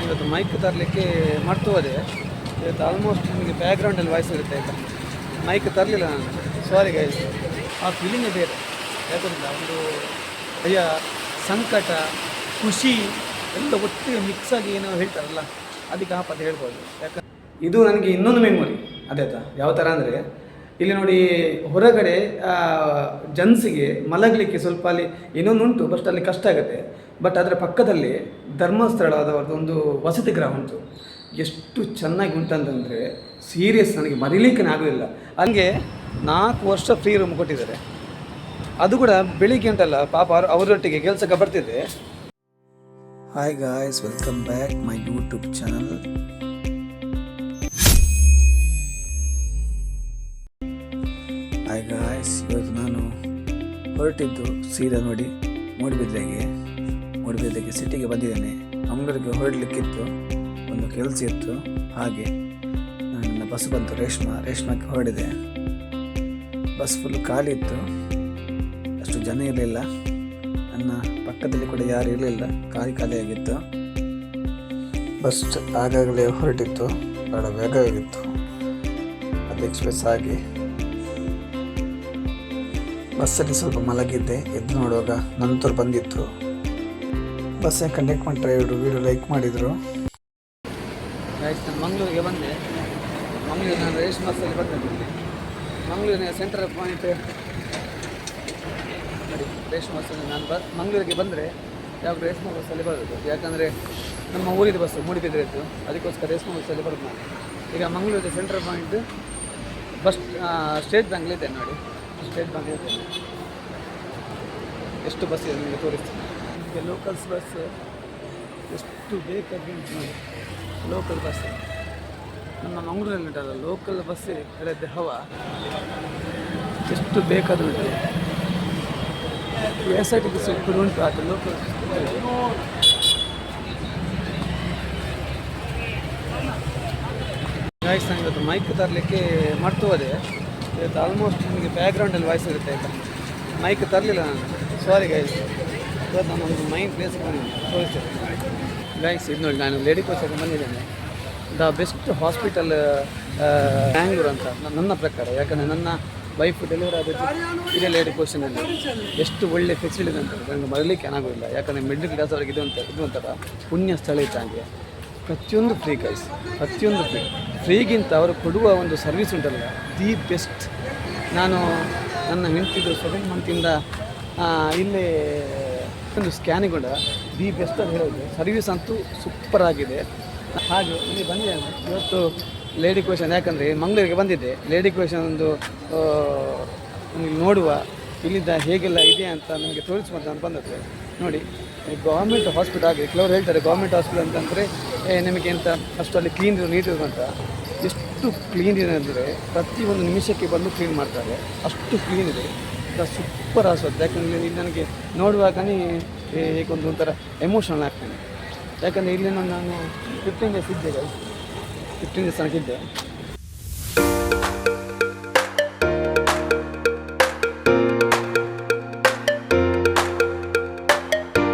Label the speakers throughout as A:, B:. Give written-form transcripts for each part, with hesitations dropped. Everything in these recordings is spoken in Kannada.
A: ಇವತ್ತು ಮೈಕ್ ತರಲಿಕ್ಕೆ ಮಾಡ್ತು ಹೋದೆ ಇವತ್ತು ಆಲ್ಮೋಸ್ಟ್ ನಿಮಗೆ ಬ್ಯಾಕ್ಗ್ರೌಂಡಲ್ಲಿ ವಾಯ್ಸ್ ಇರುತ್ತೆ ಆಯಿತಾ. ಮೈಕ್ ತರಲಿಲ್ಲ ನಾನು, ಸಾರಿ ಗೈಸ್. ಆ ಫೀಲಿಂಗೇ ಬೇರೆ. ಯಾಕಂದ್ರೆ ಒಂದು ಭಯ, ಸಂಕಟ, ಖುಷಿ ಎಲ್ಲ ಒಟ್ಟಿಗೆ ಮಿಕ್ಸ್ ಆಗಿ ಏನೋ ಹೇಳ್ತಾರಲ್ಲ, ಅದಕ್ಕೆ ಆ ಪದ ಹೇಳ್ಬೋದು. ಯಾಕಂದ್ರೆ ಇದು ನನಗೆ ಇನ್ನೊಂದು ಮೆಮೊರಿ ಅದೇ ಆಯ್ತಾ. ಯಾವ ಥರ ಅಂದರೆ ಇಲ್ಲಿ ನೋಡಿ, ಹೊರಗಡೆ ಜನ್ಸಿಗೆ ಮಲಗಲಿಕ್ಕೆ ಸ್ವಲ್ಪ ಅಲ್ಲಿ ಇನ್ನೊಂದು ಉಂಟು, ಬಟ್ ಅಲ್ಲಿ ಕಷ್ಟ ಆಗುತ್ತೆ. ಬಟ್ ಅದರ ಪಕ್ಕದಲ್ಲಿ ಧರ್ಮಸ್ಥಳದ ಒಂದು ವಸತಿ ಗೃಹ ಉಂಟು. ಎಷ್ಟು ಚೆನ್ನಾಗಿ ಉಂಟಂತಂದರೆ ಸೀರಿಯಸ್, ನನಗೆ ಮರೀಲಿಕ್ಕೆ ಆಗಲಿಲ್ಲ. ಹಂಗೆ 4 ವರ್ಷ ಫ್ರೀ ರೂಮ್ ಕೊಟ್ಟಿದ್ದಾರೆ. ಅದು ಕೂಡ ಬೆಳಿಗ್ಗೆ ಉಂಟಲ್ಲ ಪಾಪ ಅವರೊಟ್ಟಿಗೆ ಕೆಲಸಕ್ಕೆ ಬರ್ತಿದ್ದೆ. Hi guys, welcome back my YouTube channel. Hi guys, ಇವತ್ತು ನಾನು ಹೊರಟಿದ್ದು ಸೀದಾ ನೋಡಿ ಮೂಡುಬಿದ್ರೆಗೆ ಸಿಟಿಗೆ ಬಂದಿದ್ದೇನೆ. ಮಂಗಳೂರಿಗೆ ಹೊರಡಲಿಕ್ಕಿತ್ತು, ಒಂದು ಕೆಲಸ ಇತ್ತು. ಹಾಗೆ ನನ್ನ ಬಸ್ ಬಂತು, ರೇಷ್ಮಕ್ಕೆ ಹೊರಡಿದೆ. ಬಸ್ ಫುಲ್ ಖಾಲಿ ಇತ್ತು, ಅಷ್ಟು ಜನ ಇರಲಿಲ್ಲ. ನನ್ನ ಪಕ್ಕದಲ್ಲಿ ಕೂಡ ಯಾರು ಇರಲಿಲ್ಲ, ಖಾಲಿಯಾಗಿತ್ತು. ಬಸ್ ಆಗಾಗಲೇ ಹೊರಟಿತ್ತು, ಬಹಳ ವೇಗವಾಗಿತ್ತು. ಅದು ಎಕ್ಸ್ಪ್ರೆಸ್ ಆಗಿ ಬಸ್ಸಲ್ಲಿ ಸ್ವಲ್ಪ ಮಲಗಿದ್ದೆ. ಎದ್ದು ನೋಡುವಾಗ ನಂತರ ಬಂದಿತ್ತು. ಬಸ್ಸಿನ ಕಂಡಕ್ಟರ್ ಡ್ರೈವರು ವೀಡಿಯೋ ಲೈಕ್ ಮಾಡಿದರು. ನಾನು ಮಂಗಳೂರಿಗೆ ಬಂದೆ. ಮಂಗಳೂರು ನಾನು ರೇಷ್ಮೆ ಬಸ್ಸಲ್ಲಿ ಬಂದಿದ್ದೆ. ಮಂಗಳೂರಿನ ಸೆಂಟ್ರಲ್ ಪಾಯಿಂಟ್ ನೋಡಿ, ರೇಷ್ಮೆ ಬಸ್ಸಲ್ಲಿ ನಾನು ಮಂಗಳೂರಿಗೆ ಬಂದರೆ ಯಾವ ರೇಷ್ಮೆ ಬಸ್ಸಲ್ಲಿ ಬರೋದು. ಯಾಕಂದರೆ ನಮ್ಮ ಊರಿನ ಬಸ್ಸು ಮೂಡುಬಿದ್ರೆ ಇತ್ತು, ಅದಕ್ಕೋಸ್ಕರ ರೇಷ್ಮೆ ಬಸ್ಸಲ್ಲಿ ಬರೋದು ನಾನು. ಈಗ ಮಂಗಳೂರಿನ ಸೆಂಟ್ರಲ್ ಪಾಯಿಂಟ್ ಬಸ್ ಸ್ಟೇಟ್ ಬ್ಯಾಂಕ್ಲಿದೆ ನೋಡಿ, ಸ್ಟೇಟ್ ಬ್ಯಾಂಕ್ ಇರ್ತದೆ. ಎಷ್ಟು ಬಸ್ ಇದೆ ನಿಮಗೆ ತೋರಿಸ್ತೀನಿ. ನಿಮಗೆ ಲೋಕಲ್ಸ್ ಬಸ್ ಎಷ್ಟು ಬೇಕಾಗಿ ನೋಡಿ, ಲೋಕಲ್ ಬಸ್ ನಮ್ಮ ಮಂಗಳೂರಲ್ಲಿ ಉಂಟಲ್ಲ, ಲೋಕಲ್ ಬಸ್ಸೇ ಇರೋದು ಹವ. ಎಷ್ಟು ಬೇಕಾದರೂ ಉಂಟು. ಎಸ್ ಆರ್ ಟಿ ಸಿ ಕೂಡ ಉಂಟು, ಅದು ಲೋಕಲ್ ಗಾಯ್ಸ್. ನಾನು ಇವತ್ತು ಮೈಕ್ ತರಲಿಕ್ಕೆ ಮಾಡ್ತು ಹೋದೆ. ಇವತ್ತು ಆಲ್ಮೋಸ್ಟ್ ನಿಮಗೆ ಬ್ಯಾಕ್ಗ್ರೌಂಡಲ್ಲಿ ವಾಯ್ಸ್ ಇರುತ್ತೆ ಆಯಿತಾ. ಮೈಕ್ ತರಲಿಲ್ಲ ನಾನು, ಸಾರಿ ಗೈಸ್. ಇವತ್ತು ನಾನು ಒಂದು ಮೈನ್ ಪ್ಲೇಸ್ಗೆ ಬಂದಿದ್ದೀನಿ, ತೋರಿಸ್ತೇನೆ ಗೈಸ್. ಇದು ನೋಡಿ, ನಾನು ಲೇಡಿ ಕೋಚಲ್ಲಿ ಬಂದಿದ್ದೇನೆ. ದ ಬೆಸ್ಟ್ ಹಾಸ್ಪಿಟಲ್ ಬ್ಯಾಂಗ್ಳೂರು ಅಂತ ನನ್ನ ಪ್ರಕಾರ. ಯಾಕಂದರೆ ನನ್ನ ವೈಫ್ ಡೆಲಿವರಿ ಆದದ್ದು ಇದೇ ಲೇಡಿ ಕೋಶನಲ್ಲಿ. ಎಷ್ಟು ಒಳ್ಳೆ ಫೆಸಿಲಿಟಿ ಅಂತ ನನಗೆ ಮರಲಿಕ್ಕೆ ಏನಾಗೋದಿಲ್ಲ. ಯಾಕಂದರೆ ಮಿಡ್ಲ್ ಕ್ಲಾಸ್ ಅವ್ರಿಗೆ ಇದು ಒಂಥರ ಪುಣ್ಯ ಸ್ಥಳ ಇತ್ತು. ಹಾಗೆ ಪ್ರತಿಯೊಂದು ಫ್ರೀ ಗೈಸ್, ಪ್ರತಿಯೊಂದು ಫ್ರೀಗಿಂತ ಅವರು ಕೊಡುವ ಒಂದು ಸರ್ವಿಸ್ ಉಂಟಲ್ಲ, ದಿ ಬೆಸ್ಟ್. ನಾನು ನನ್ನ ಹೆಂಡ್ತಿದ್ದು 7 ಮಂತಿಂದ ಇಲ್ಲೇ ಒಂದು ಸ್ಕ್ಯಾನಿಂಗ್ ಕೂಡ ದಿ ಬೆಸ್ಟ್ ಅಂತ ಹೇಳೋದು. ಸರ್ವಿಸ್ ಅಂತೂ ಸೂಪರ್ ಆಗಿದೆ. ಹಾಗೆ ಇಲ್ಲಿ ಬಂದಿದ್ದೇನೆ ಇವತ್ತು ಲೇಡಿ ಕ್ವೆಷನ್. ಯಾಕಂದರೆ ಮಂಗಳೂರಿಗೆ ಬಂದಿದ್ದೆ, ಲೇಡಿ ಕ್ವೆಷನ್ ಒಂದು ನೋಡುವ, ಇಲ್ಲಿಂದ ಹೇಗೆಲ್ಲ ಇದೆ ಅಂತ ನನಗೆ ತೋರಿಸುವಂತ ನಾನು ಬಂದದ್ದು. ನೋಡಿ, ಗೌರ್ಮೆಂಟ್ ಹಾಸ್ಪಿಟಲ್ ಆಗಿದೆ. ಕೆಲವರು ಹೇಳ್ತಾರೆ ಗೌರ್ಮೆಂಟ್ ಹಾಸ್ಪಿಟಲ್ ಅಂತಂದರೆ ನಿಮಗೆ ಎಂತ ಅಷ್ಟು ಅಲ್ಲಿ ಕ್ಲೀನ್ ನೀಟ್ ಇರುವಂತ. ಎಷ್ಟು ಕ್ಲೀನ್ ಇದೆ ಅಂದರೆ ಪ್ರತಿಯೊಂದು ನಿಮಿಷಕ್ಕೆ ಬಂದು ಕ್ಲೀನ್ ಮಾಡ್ತಾರೆ, ಅಷ್ಟು ಕ್ಲೀನ್ ಇದೆ. ಸೂಪರ್ ಆಸ್ಪತ್ರೆ. ಯಾಕಂದರೆ ಇಲ್ಲಿ ನನಗೆ ನೋಡುವಾಗನೇ ಹೇಗೊಂದು ಒಂಥರ ಎಮೋಷನಲ್ ಆಗ್ತದೆ. ಯಾಕಂದರೆ ಇಲ್ಲಿ ನಾನು 15 ಡೇಸ್ ಇದ್ದೆ, 15 ಡೇಸ್ ತನಕಿದ್ದೆ.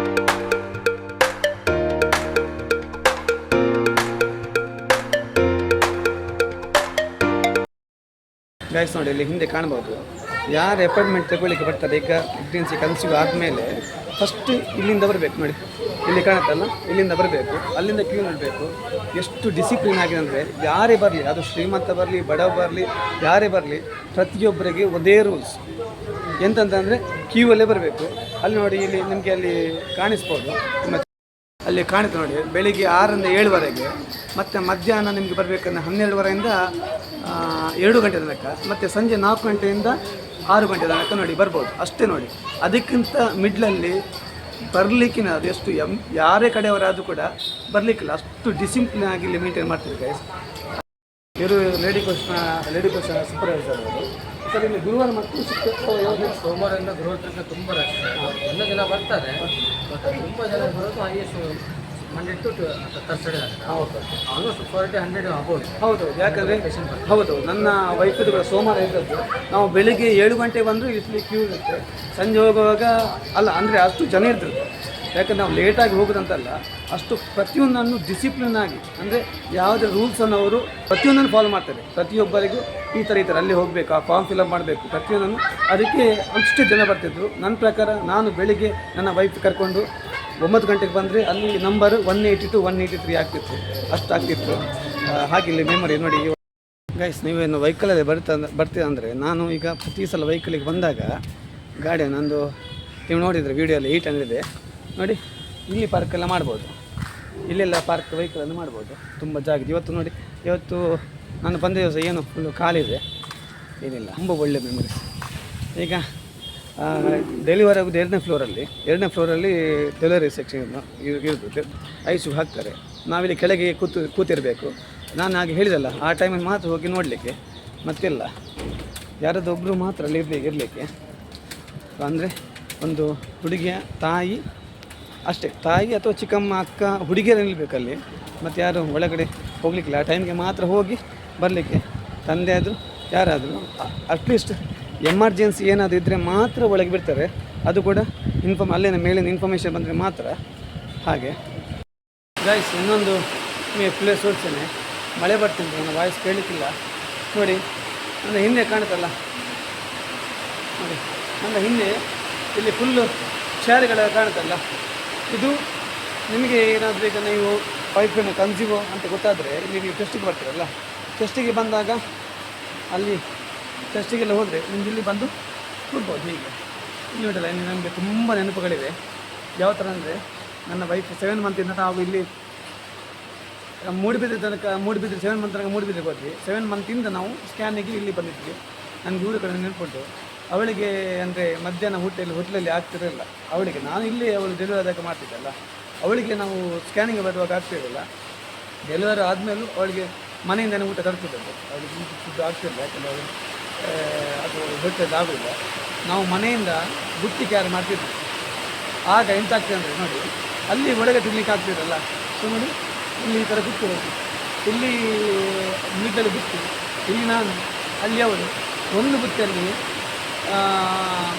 A: ಗೈಸ್ ನೋಡಿ, ಇಲ್ಲಿ ಹಿಂದೆ ಕಾಣ್ಬೋದು ಯಾರು ಅಪಾಯಿಂಟ್ಮೆಂಟ್ ತಗೊಳ್ಳಿಕ್ಕೆ ಬರ್ತಾರೆ. ಈಗ ಪ್ರೆಗ್ನೆನ್ಸಿ ಕನ್ಸೀವ್ ಆದಮೇಲೆ ಫಸ್ಟ್ ಇಲ್ಲಿಂದ ಬರಬೇಕು. ನೋಡಿ, ಇಲ್ಲಿ ಕಾಣುತ್ತಲ್ಲ, ಇಲ್ಲಿಂದ ಬರಬೇಕು, ಅಲ್ಲಿಂದ ಕ್ಯೂ ಮಾಡಬೇಕು. ಎಷ್ಟು ಡಿಸಿಪ್ಲಿನ್ ಆಗಿದೆ ಅಂದರೆ, ಯಾರೇ ಬರಲಿ, ಅದು ಶ್ರೀಮಂತ ಬರಲಿ ಬಡವ ಬರಲಿ ಯಾರೇ ಬರಲಿ, ಪ್ರತಿಯೊಬ್ಬರಿಗೆ ಒಂದೇ ರೂಲ್ಸ್. ಎಂತಂತಂದರೆ ಕ್ಯೂ ಅಲ್ಲೇ ಬರಬೇಕು. ಅಲ್ಲಿ ನೋಡಿ, ಇಲ್ಲಿ ನಿಮಗೆ ಅಲ್ಲಿ ಕಾಣಿಸ್ಬೋದು, ಅಲ್ಲಿ ಕಾಣುತ್ತೆ ನೋಡಿ, ಬೆಳಿಗ್ಗೆ 6ರಿಂದ 7ವರೆಗೆ, ಮತ್ತು ಮಧ್ಯಾಹ್ನ ನಿಮಗೆ ಬರಬೇಕಂದ್ರೆ 12ವರೆಯಿಂದ 2 ಗಂಟೆ ತನಕ, ಮತ್ತು ಸಂಜೆ 4 ಗಂಟೆಯಿಂದ 6 ಗಂಟೆ ತನಕ ನೋಡಿ ಬರ್ಬೋದು ಅಷ್ಟೇ. ನೋಡಿ, ಅದಕ್ಕಿಂತ ಮಿಡ್ಲಲ್ಲಿ ಬರಲಿಕ್ಕಿನ ಅದು ಎಷ್ಟು ಯಾರೇ ಕಡೆಯವರಾದರೂ ಕೂಡ ಬರಲಿಕ್ಕಿಲ್ಲ. ಅಷ್ಟು ಡಿಸಿಪ್ಲಿನ್ ಆಗಿ ಇಲ್ಲಿ ಮೇಂಟೈನ್ ಮಾಡ್ತೀವಿ ಗೈಸ್. ಇವರು ಲೇಡಿ ಕೋಚ್ ಸೂಪರ್ವೈಸರ್ ಅವರು. ಸರ್, ಇಲ್ಲಿ ಗುರುವಾರ ಮತ್ತು
B: ಸೋಮವಾರದಿಂದ ಗುರುವಾರ ತನಕ ತುಂಬ ರಶ್. ಎಲ್ಲ ಜನ ಬರ್ತಾರೆ, ತುಂಬ ಜನ ಬರೋದು ಮಂಡೇ ಟು ತರ್ಸ್ಡೇ. ಆಲ್ಮೋಸ್ಟ್ 40-100 ಆಗ್ಬೋದು.
A: ಹೌದು, ಯಾಕಂದರೆ ಹೌದು, ನನ್ನ ವೈಫಿದು ಕೂಡ ಸೋಮವಾರ ಇದ್ದದ್ದು. ನಾವು ಬೆಳಿಗ್ಗೆ 7 ಗಂಟೆ ಬಂದರೂ ಇಲ್ಲಿ ಕ್ಯೂ ಇರುತ್ತೆ. ಸಂಜೆ ಹೋಗುವಾಗ ಅಲ್ಲ ಅಂದರೆ ಅಷ್ಟು ಜನ ಇರ್ತಿರುತ್ತೆ. ಯಾಕಂದರೆ ನಾವು ಲೇಟಾಗಿ ಹೋಗೋದಂತಲ್ಲ, ಅಷ್ಟು ಪ್ರತಿಯೊಂದನ್ನು ಡಿಸಿಪ್ಲಿನ್ ಆಗಿ, ಅಂದರೆ ಯಾವುದೇ ರೂಲ್ಸನ್ನು ಅವರು ಪ್ರತಿಯೊಂದನ್ನು ಫಾಲೋ ಮಾಡ್ತಾರೆ. ಪ್ರತಿಯೊಬ್ಬರಿಗೂ ಈ ಥರ ಅಲ್ಲಿ ಹೋಗಬೇಕು, ಆ ಫಾರ್ಮ್ ಫಿಲಪ್ ಮಾಡಬೇಕು, ಪ್ರತಿಯೊಂದನ್ನು. ಅದಕ್ಕೆ ಅಷ್ಟು ಜನ ಬರ್ತಿದ್ರು. ನನ್ನ ಪ್ರಕಾರ ನಾನು ಬೆಳಿಗ್ಗೆ ನನ್ನ ವೈಫ್ ಕರ್ಕೊಂಡು 9 ಗಂಟೆಗೆ ಬಂದರೆ ಅಲ್ಲಿ ನಂಬರ್ 182 183 ಆಗ್ತಿತ್ತು, ಅಷ್ಟು ಆಗ್ತಿತ್ತು. ಹಾಗೆ ಇಲ್ಲಿ ಮೆಮೊರಿ ನೋಡಿ ಗೈಸ್. ನೀವೇನು ವೆಹಿಕಲಲ್ಲಿ ಬರ್ತೀರ ಅಂದರೆ, ನಾನು ಈಗ ಪ್ರತಿ ಸಲ ವೆಹಿಕಲಿಗೆ ಬಂದಾಗ ಗಾಡಿ ನಂದು ನೀವು ನೋಡಿದರೆ ವೀಡಿಯೋಲ್ಲಿ 800 ಇದೆ ನೋಡಿ. ಇಲ್ಲಿ ಪಾರ್ಕೆಲ್ಲ ಮಾಡ್ಬೋದು, ಇಲ್ಲೆಲ್ಲ ಪಾರ್ಕ್ ವೆಹಿಕಲನ್ನು ಮಾಡ್ಬೋದು, ತುಂಬ ಜಾಗ. ಇವತ್ತು ನೋಡಿ, ಇವತ್ತು ನಾನು ಬಂದ ದಿವಸ ಏನು ಫುಲ್ಲು ಖಾಲಿದೆ, ಏನಿಲ್ಲ. ತುಂಬ ಒಳ್ಳೆ ಮೆಮೊರೀಸ್. ಈಗ ಡೆಲಿವರಿ ಆಗೋದು 2ನೇ ಫ್ಲೋರಲ್ಲಿ ಡೆಲಿವರಿ ಸೆಕ್ಷನ್ ಇರ್ತದೆ. ಐಸು ಹಾಕ್ತಾರೆ, ನಾವಿಲ್ಲಿ ಕೆಳಗೆ ಕೂತಿರಬೇಕು. ನಾನು ಹಾಗೆ ಹೇಳಿದಲ್ಲ, ಆ ಟೈಮಲ್ಲಿ ಮಾತ್ರ ಹೋಗಿ ನೋಡಲಿಕ್ಕೆ, ಮತ್ತಿಲ್ಲ. ಯಾರಾದರೂ ಒಬ್ಬರು ಮಾತ್ರ ಅಲ್ಲಿ ಇರಲಿಕ್ಕೆ. ಅಂದರೆ ಒಂದು ಹುಡುಗಿಯ ತಾಯಿ ಅಷ್ಟೇ, ತಾಯಿ ಅಥವಾ ಚಿಕ್ಕಮ್ಮ, ಅಕ್ಕ, ಹುಡುಗಿಯರು ನಿಲ್ಲಬೇಕಲ್ಲಿ. ಮತ್ತು ಯಾರು ಒಳಗಡೆ ಹೋಗಲಿಕ್ಕಿಲ್ಲ. ಆ ಟೈಮ್ಗೆ ಮಾತ್ರ ಹೋಗಿ ಬರಲಿಕ್ಕೆ. ತಂದೆ ಆದರೂ ಯಾರಾದರೂ ಅಟ್ಲೀಸ್ಟ್ ಎಮರ್ಜೆನ್ಸಿ ಏನಾದರೂ ಇದ್ದರೆ ಮಾತ್ರ ಒಳಗೆ ಬಿಡ್ತಾರೆ. ಅದು ಕೂಡ ಅಲ್ಲಿನ ಮೇಲಿನ ಇನ್ಫಾರ್ಮೇಷನ್ ಬಂದರೆ ಮಾತ್ರ. ಹಾಗೆ ಗೈಸ್, ಇನ್ನೊಂದು ಪ್ಲೇಸ್ ತೋರಿಸ್ತೇನೆ. ಮಳೆ ಬರ್ತಿಂತ ನನ್ನ ವಾಯ್ಸ್ ಕೇಳಲಿಕ್ಕಿಲ್ಲ ನೋಡಿ. ನನ್ನ ಹಿಂದೆ ಕಾಣುತ್ತಲ್ಲ ನೋಡಿ, ನನ್ನ ಹಿಂದೆ ಇಲ್ಲಿ ಫುಲ್ಲು ಚಾರಿಗಳ ಕಾಣುತ್ತಲ್ಲ, ಇದು ನಿಮಗೆ ಏನಾದರೂ ಈಗ ನೀವು ಪೈಪನ್ನು ಕನ್ಸ್ಯೂಮೋ ಅಂತ ಗೊತ್ತಾದರೆ ಇಲ್ಲಿ ನೀವು ಟೆಸ್ಟಿಗೆ ಬರ್ತೀರಲ್ಲ, ಟೆಸ್ಟಿಗೆ ಬಂದಾಗ ಅಲ್ಲಿ ಟೆಸ್ಟಿಗೆಲ್ಲ ಹೋದರೆ ನಿಮ್ಗೆ ಇಲ್ಲಿ ಬಂದು ಕೂಡ್ಬೋದು. ಹೀಗೆ ಇಲ್ಲಿ ನೋಡಲ್ಲ, ಇಲ್ಲಿ ನಮಗೆ ತುಂಬ ನೆನಪುಗಳಿವೆ. ಯಾವ ಥರ ಅಂದರೆ, ನನ್ನ ವೈಫ್ 7 ಮಂತಿಂದ ನಾವು ಇಲ್ಲಿ ಮೂಡುಬಿದ್ರೆ 7 ಮಂತ್ ತನಕ ಮೂಡುಬಿದ್ರೆಗೆ ಹೋದ್ವಿ. 7 ಮಂತಿಂದ ನಾವು ಸ್ಕ್ಯಾನಿಗೆ ಇಲ್ಲಿ ಬಂದಿದ್ವಿ. ನನಗೆ ಊರ ಕಡೆ ನೆನಪುಂಟು. ಅವಳಿಗೆ ಅಂದರೆ ಮಧ್ಯಾಹ್ನ ಹೋಟೆಲಲ್ಲಿ ಆಗ್ತಿರಲಿಲ್ಲ ಅವಳಿಗೆ. ನಾನು ಇಲ್ಲಿ ಅವಳು ಡೆಲಿವರಿ ಆದಾಗ ಮಾಡ್ತಿದ್ದಲ್ಲ, ಅವಳಿಗೆ ನಾವು ಸ್ಕ್ಯಾನಿಂಗ್ ಬರುವಾಗ ಆಗ್ತಿರಲಿಲ್ಲ. ಡೆಲಿವರಿ ಆದಮೇಲೂ ಅವಳಿಗೆ ಮನೆಯಿಂದನೇ ಊಟ ತರ್ತಿದ್ದದ್ದು. ಅವಳಿಗೆ ಫುಡ್ ಆಗ್ತಿರಲಿಲ್ಲ, ಯಾಕಂದರೆ ಅವಳು ಅದು ಹೊಟ್ಟೆದು ಆಗೋದಿಲ್ಲ. ನಾವು ಮನೆಯಿಂದ ಬುತ್ತಿ ಕ್ಯಾರಿ ಮಾಡ್ತಿದ್ವಿ. ಆಗ ಎಂತ ಆಗ್ತದೆ ಅಂದರೆ ನೋಡಿ, ಅಲ್ಲಿ ಒಳಗೆ ತಿನ್ನಲಿಕ್ಕೆ ಆಗ್ತಿರಲ್ಲ. ಸೊ ನೋಡಿ, ಇಲ್ಲಿ ಈ ಥರ ಕೂತ್ಕೊಳ್ಳೋದು, ಇಲ್ಲಿ ಮೀಟಲ್ಲಿ ಬುತ್ತಿ, ಇಲ್ಲಿ ನಾನು, ಅಲ್ಲಿ ಅವಳು. ಒಂದು ಬುತ್ತಿಯಲ್ಲಿ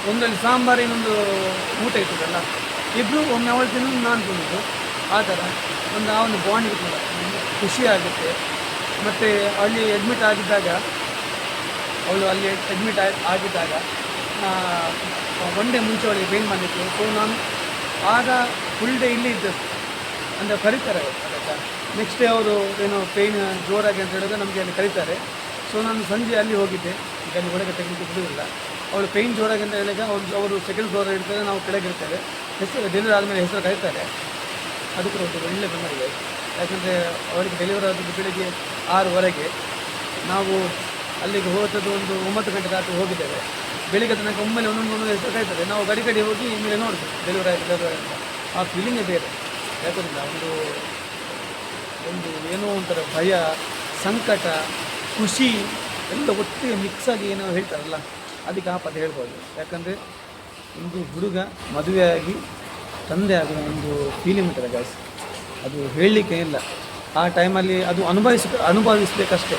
A: ಒಂದರಲ್ಲಿ ಸಾಂಬಾರು, ಇನ್ನೊಂದು ಊಟ ಇರ್ತದಲ್ಲ, ಇಬ್ಬರು ಒಮ್ಮೆ ಅವಳು ತಿನ್ನೋದು ನಾನು ತಿನ್ನೋದು. ಆ ಥರ ಆ ಒಂದು ಬಾಂಡ್ ಇರ್ತದೆ, ಖುಷಿ ಆಗುತ್ತೆ. ಮತ್ತು ಅಲ್ಲಿ ಅಡ್ಮಿಟ್ ಆಗಿದ್ದಾಗ, ಅವಳು ಅಲ್ಲಿ ಅಡ್ಮಿಟ್ ಆಗಿದ್ದಾಗ 1 ಡೇ ಮುಂಚೆ ಅವಳಿಗೆ ಪೇಯ್ನ್ ಬಂದಿತ್ತು. ಸೊ ನಾನು ಆಗ ಫುಲ್ ಡೇ ಇಲ್ಲಿ ಇದ್ದದ್ದು, ಅಂದರೆ ಕರೀತಾರೆ ಅದಕ್ಕೆ. ನೆಕ್ಸ್ಟ್ ಡೇ ಅವರು ಏನೋ ಪೇಯ್ನ್ ಜೋರಾಗಿ ಅಂತ ಹೇಳಿದ್ರೆ ನಮಗೆ ಅಲ್ಲಿ ಕರೀತಾರೆ. ಸೊ ನಾನು ಸಂಜೆ ಅಲ್ಲಿ ಹೋಗಿದ್ದೆ. ಈಗ ಅಲ್ಲಿ ಒಳಗೆ ತೆಗೆದು ಬಿಡುವುದಿಲ್ಲ. ಅವಳು ಪೇಯ್ನ್ ಜೋರಾಗಿ ಅಂತ ಹೇಳಿದಾಗ ಅವರು 2nd ಫ್ಲೋರ್ ಇರ್ತಾರೆ, ನಾವು ಕೆಳಗಿರ್ತೇವೆ. ಹೆಸರು ಡೆಲಿವರಿ ಆದಮೇಲೆ ಹೆಸರು ಕರೀತಾರೆ. ಅದು ಕೂಡ ಒಂದು ಒಳ್ಳೆ ಬೆಂಬಲಿದೆ. ಯಾಕಂದರೆ ಅವರಿಗೆ ಡೆಲಿವರಿ ಆದದ್ದು ಬೆಳಿಗ್ಗೆ 6:15. ನಾವು ಅಲ್ಲಿಗೆ ಹೋದದ್ದು ಒಂದು 9 ಗಂಟೆ ರಾತ್ರಿ ಹೋಗಿದ್ದೇವೆ. ಬೆಳಿಗ್ಗೆ ತನಕ ಒಮ್ಮೆಲೆ ಒಂದೊಂದು ಹೆಸರು ಕರೀತಾರೆ. ನಾವು ಗಡಿ ಹೋಗಿ ಮೇಲೆ ನೋಡಿದ್ವಿ ಡೆಲಿವರಿ ಆಯಿತು ಅಂತ. ಆ ಫೀಲಿಂಗೇ ಬೇರೆ. ಯಾಕಂದರೆ ಒಂದು ಏನೋ ಒಂಥರ ಭಯ, ಸಂಕಟ, ಖುಷಿ ಎಲ್ಲ ಒಟ್ಟಿಗೆ ಮಿಕ್ಸಾಗಿ ಏನೋ ಹೇಳ್ತಾರಲ್ಲ, ಅದಕ್ಕೆ ಆ ಪದ ಹೇಳ್ಬೋದು. ಯಾಕಂದರೆ ಒಂದು ಹುಡುಗ ಮದುವೆಯಾಗಿ ತಂದೆ ಆಗುವ ಒಂದು ಫೀಲಿಂಗ್ ಉಂಟಲ್ಲ ಗಾಯ್ಸ್, ಅದು ಹೇಳಲಿಕ್ಕೆ ಇಲ್ಲ. ಆ ಟೈಮಲ್ಲಿ ಅದು ಅನುಭವಿಸ್ಬೇಕಷ್ಟೇ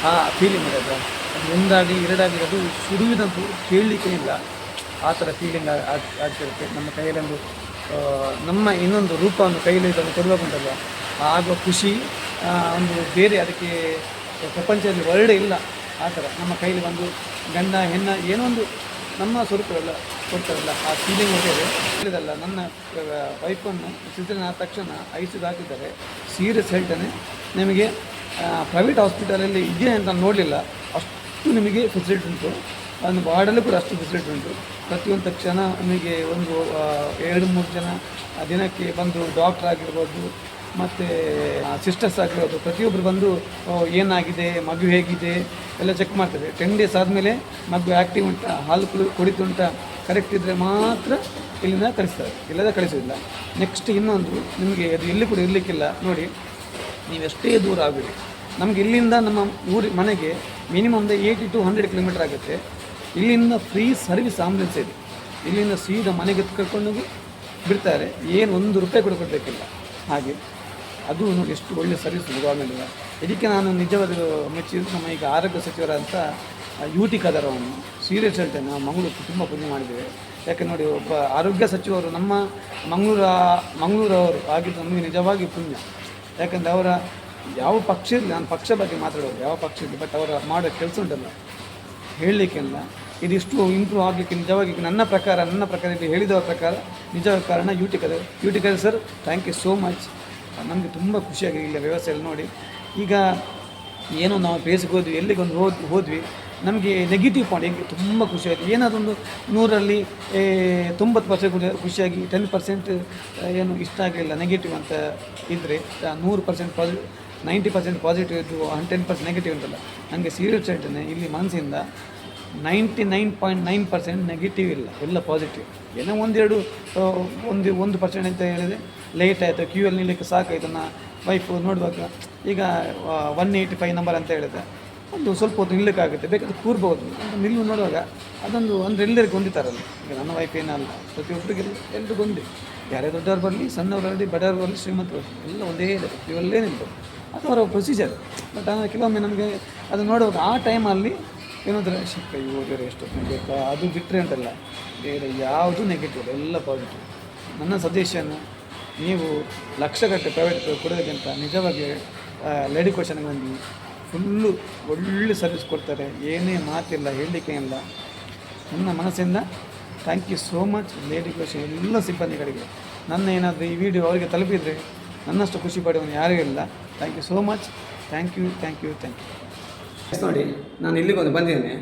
A: ಆ ಫೀಲಿಂಗ್ ಇರೋದು. ಅದು 1 ಆಗಲಿ 2 ಆಗಲಿ ಅದು ಸುಡುವುದಂತೂ ಹೇಳಲಿಕ್ಕೆ ಇಲ್ಲ. ಆ ಥರ ಫೀಲಿಂಗ್ ಆಗ್ತಿರುತ್ತೆ. ನಮ್ಮ ಕೈಯಲ್ಲೊಂದು ನಮ್ಮ ಇನ್ನೊಂದು ರೂಪವನ್ನು ಕೈಯಲ್ಲಿ ಇದನ್ನು ಕೊಡಬೇಕುಂಟಲ್ಲ, ಆಗುವ ಖುಷಿ ಒಂದು ಬೇರೆ, ಅದಕ್ಕೆ ಪ್ರಪಂಚದಲ್ಲಿ ವರ್ಡೇ ಇಲ್ಲ. ಆ ಥರ ನಮ್ಮ ಕೈಲಿ ಒಂದು ಗಂಡ ಹೆಣ್ಣ ಏನೋ ಒಂದು ನಮ್ಮ ಸ್ವರೂಪವೆಲ್ಲ ಕೊಡ್ತಾರಲ್ಲ, ಆ ಫೀಲಿಂಗ್ ಹೊಟ್ಟೆದೆ ಹೇಳಿದಲ್ಲ. ನನ್ನ ವೈಫನ್ನು ಸಿದ್ಧನ ಆದ ತಕ್ಷಣ ಐಸಿಗೆ ಹಾಕಿದ್ದಾರೆ. ಸೀರಿಯಸ್ ಹೇಳ್ತಾನೆ, ನಿಮಗೆ ಪ್ರೈವೇಟ್ ಹಾಸ್ಪಿಟಲಲ್ಲಿ ಇದೆ ಅಂತ ನೋಡಲಿಲ್ಲ, ಅಷ್ಟು ನಿಮಗೆ ಫೆಸಿಲಿಟಿ ಉಂಟು. ಒಂದು ವಾರ್ಡಲ್ಲೂ ಕೂಡ ಅಷ್ಟು ಫೆಸಿಲಿಟಿ ಉಂಟು. ಪ್ರತಿಯೊಂದು ತಕ್ಷಣ ನಿಮಗೆ ಒಂದು 2-3 ಜನ ದಿನಕ್ಕೆ ಬಂದು ಡಾಕ್ಟ್ರ್ ಆಗಿರ್ಬೋದು, ಮತ್ತು ಸಿಸ್ಟರ್ಸ್ ಆಗಿರ್ಬೋದು, ಪ್ರತಿಯೊಬ್ಬರು ಬಂದು ಏನಾಗಿದೆ, ಮಗು ಹೇಗಿದೆ ಎಲ್ಲ ಚೆಕ್ ಮಾಡ್ತಾರೆ. 10 ಡೇಸ್ ಆದಮೇಲೆ ಮಗು ಆ್ಯಕ್ಟಿವ್ ಉಂಟಾ, ಹಾಲು ಕುಡಿತುಂಟಾ ಕರೆಕ್ಟ್ ಇದ್ದರೆ ಮಾತ್ರ ಇಲ್ಲಿಂದ ಕಳಿಸ್ತಾರೆ, ಇಲ್ಲದ ಕಳಿಸೋದಿಲ್ಲ. ನೆಕ್ಸ್ಟ್ ಇನ್ನೊಂದು, ನಿಮಗೆ ಅದು ಎಲ್ಲಿ ಕೂಡ ಇರಲಿಕ್ಕಿಲ್ಲ ನೋಡಿ. ನೀವೆಷ್ಟೇ ದೂರ ಆಗಬೇಡಿ, ನಮಗೆ ಇಲ್ಲಿಂದ ನಮ್ಮ ಮನೆಗೆ ಮಿನಿಮಮ್ 80 to 100 ಕಿಲೋಮೀಟರ್ ಆಗುತ್ತೆ. ಇಲ್ಲಿಂದ ಫ್ರೀ ಸರ್ವಿಸ್ ಆಂಬುಲೆನ್ಸ್ ಇದೆ. ಇಲ್ಲಿಂದ ಸೀದಾ ಮನೆಗೆ ಕರ್ಕೊಂಡೋಗಿ ಬಿಡ್ತಾರೆ. ಏನು 1 ರೂಪಾಯಿ ಕೂಡ ಕೊಡಬೇಕಿಲ್ಲ. ಹಾಗೆ ಅದು ನೋಡಿ ಎಷ್ಟು ಒಳ್ಳೆಯ ಸರ್ವಿಸ್ ಗೌರ್ಮೆಂಟಿಂದ. ಇದಕ್ಕೆ ನಾನು ನಿಜವಾದ ಮೆಚ್ಚಿದ್ದು ನಮ್ಮ ಈಗ ಆರೋಗ್ಯ ಸಚಿವರಂತ UT ಖಾದರ್ ಅವನು. ಸೀರಿಯಸ್ ಹೇಳ್ತೇನೆ, ನಾವು ಮಂಗಳೂರು ತುಂಬ ಪೂಜೆ ಮಾಡಿದ್ದೇವೆ. ಯಾಕೆ ನೋಡಿ ಒಬ್ಬ ಆರೋಗ್ಯ ಸಚಿವರು ನಮ್ಮ ಮಂಗಳೂರವರು ಆಗಿದ್ದು ನಮಗೆ ನಿಜವಾಗಿ ಪುಣ್ಯ. ಯಾಕಂದರೆ ಅವರ ಯಾವ ಪಕ್ಷ ಇರಲಿ, ನಾನು ಪಕ್ಷ ಬಗ್ಗೆ ಮಾತಾಡೋದು ಯಾವ ಪಕ್ಷ ಇರಲಿ, ಬಟ್ ಅವರ ಮಾಡೋ ಕೆಲಸ ಉಂಟಲ್ಲ ಹೇಳಲಿಕ್ಕೆಲ್ಲ ಇದಿಷ್ಟು ಇಂಪ್ರೂವ್ ಆಗಲಿಕ್ಕೆ ನಿಜವಾಗಿ ನನ್ನ ಪ್ರಕಾರ ಇಲ್ಲಿ ಹೇಳಿದವರ ಪ್ರಕಾರ ನಿಜವಾದ ಕಾರಣ ಯುಟಿಕರ್ sir, thank you so much. ನಮಗೆ ತುಂಬ ಖುಷಿಯಾಗಿ ಇಲ್ಲ ವ್ಯವಸ್ಥೆಯಲ್ಲಿ ನೋಡಿ. ಈಗ ಏನೋ ನಾವು ಪ್ಲೇಸ್ಗೆ ಹೋದ್ವಿ, ಎಲ್ಲಿಗೊಂದು ಹೋದ್ವಿ, ನಮಗೆ ನೆಗೆಟಿವ್ ಪಾಯಿಂಟ್ ಹೆಂಗೆ ತುಂಬ ಖುಷಿಯಾಯಿತು. ಏನಾದೊಂದು 100ರಲ್ಲಿ 90% ಖುಷಿಯಾಗಿ 10% ಏನು ಇಷ್ಟ ಆಗಲಿಲ್ಲ ನೆಗೆಟಿವ್ ಅಂತ ಇದ್ದರೆ 100% 90% ಪಾಸಿಟಿವ್ ಇದ್ದು 10% ನೆಗೆಟಿವ್ ಅಂತಲ್ಲ. ನನಗೆ ಸೀರಿಯಸ್ ಹೇಳ್ತೇನೆ, ಇಲ್ಲಿ ಮನಸ್ಸಿಂದ 99.9% ನೆಗೆಟಿವ್ ಇಲ್ಲ, ಎಲ್ಲ ಪಾಸಿಟಿವ್. ಏನೋ ಒಂದೆರಡು 1% ಅಂತ ಹೇಳಿದರೆ ಲೇಟ್ ಆಯಿತು, ಕ್ಯೂ ಅಲ್ಲಿ ನಿಲ್ಲಕ್ಕೆ ಸಾಕಾಯಿತು. ವೈಫ್ ನೋಡುವಾಗ ಈಗ 185 ನಂಬರ್ ಅಂತ ಹೇಳಿದೆ, ಒಂದು ಸ್ವಲ್ಪ ಹೊತ್ತು ನಿಲ್ಲಕ್ಕಾಗುತ್ತೆ, ಬೇಕಾದ್ರೆ ಕೂರ್ಬೋದು ಅಂತ ನಿಲ್ಲು ನೋಡುವಾಗ ಅದೊಂದು ಅಂದರೆ ಎಲ್ಲರಿಗೂ ಹೊಂದಿತಾರಲ್ಲ. ಈಗ ನನ್ನ ವೈಫ್ ಏನಲ್ಲ, ಪ್ರತಿಯೊಬ್ಬರಿಗೆ ಎಲ್ಲರಿಗೂ ಹೊಂದಿ, ಯಾರೇ ದೊಡ್ಡವ್ರು ಬರಲಿ, ಸಣ್ಣವ್ರು ಬರಲಿ, ಬಡವ್ರು ಬರಲಿ, ಶ್ರೀಮಂತರು ಎಲ್ಲ ಒಂದೇ ಇದೆ, ಇವಲ್ಲೇ ನಿಲ್ಬೋದು. ಅದು ಅವರ ಪ್ರೊಸೀಜರ್. ಬಟ್ ಕೆಲವೊಮ್ಮೆ ನಮಗೆ ಅದು ನೋಡುವಾಗ ಆ ಟೈಮಲ್ಲಿ ಏನಾದರೆ ಓದಿದ್ರೆ ಎಷ್ಟೊತ್ತು ಬೇಕಾ ಅದು ಬಿಟ್ಟರೆ ಅಂತಲ್ಲ, ಬೇರೆ ಯಾವುದು ನೆಗೆಟಿವ್ ಎಲ್ಲ ಪಾಸಿಟಿವ್. ನನ್ನ ಸಜೆಷನ್ನು, ನೀವು ಲಕ್ಷಗಟ್ಟಲೆ ಪ್ರೈವೇಟ್ ಕೊಡೋದಕ್ಕಿಂತ ನಿಜವಾಗಿ ಲೇಡಿ ಕ್ವಶನ್ಗೆ ಬಂದು ಫುಲ್ಲು ಒಳ್ಳೆ ಸರ್ವಿಸ್ ಕೊಡ್ತಾರೆ, ಏನೇ ಮಾತಿಲ್ಲ, ಹೇಳಲಿಕ್ಕೆ ಇಲ್ಲ. ನನ್ನ ಮನಸ್ಸಿಂದ thank you so much lady Curzon ಎಲ್ಲ ಸಿಬ್ಬಂದಿಗಳಿಗೆ. ನನ್ನ ಏನಾದರೂ ಈ ವಿಡಿಯೋ ಅವರಿಗೆ ತಲುಪಿದರೆ ನನ್ನಷ್ಟು ಖುಷಿ ಪಡುವನು ಯಾರೂ ಇಲ್ಲ. Thank you so much, thank you. ನೋಡಿ, ನಾನು ಇಲ್ಲಿಗೊಂದು ಬಂದಿದ್ದೇನೆ.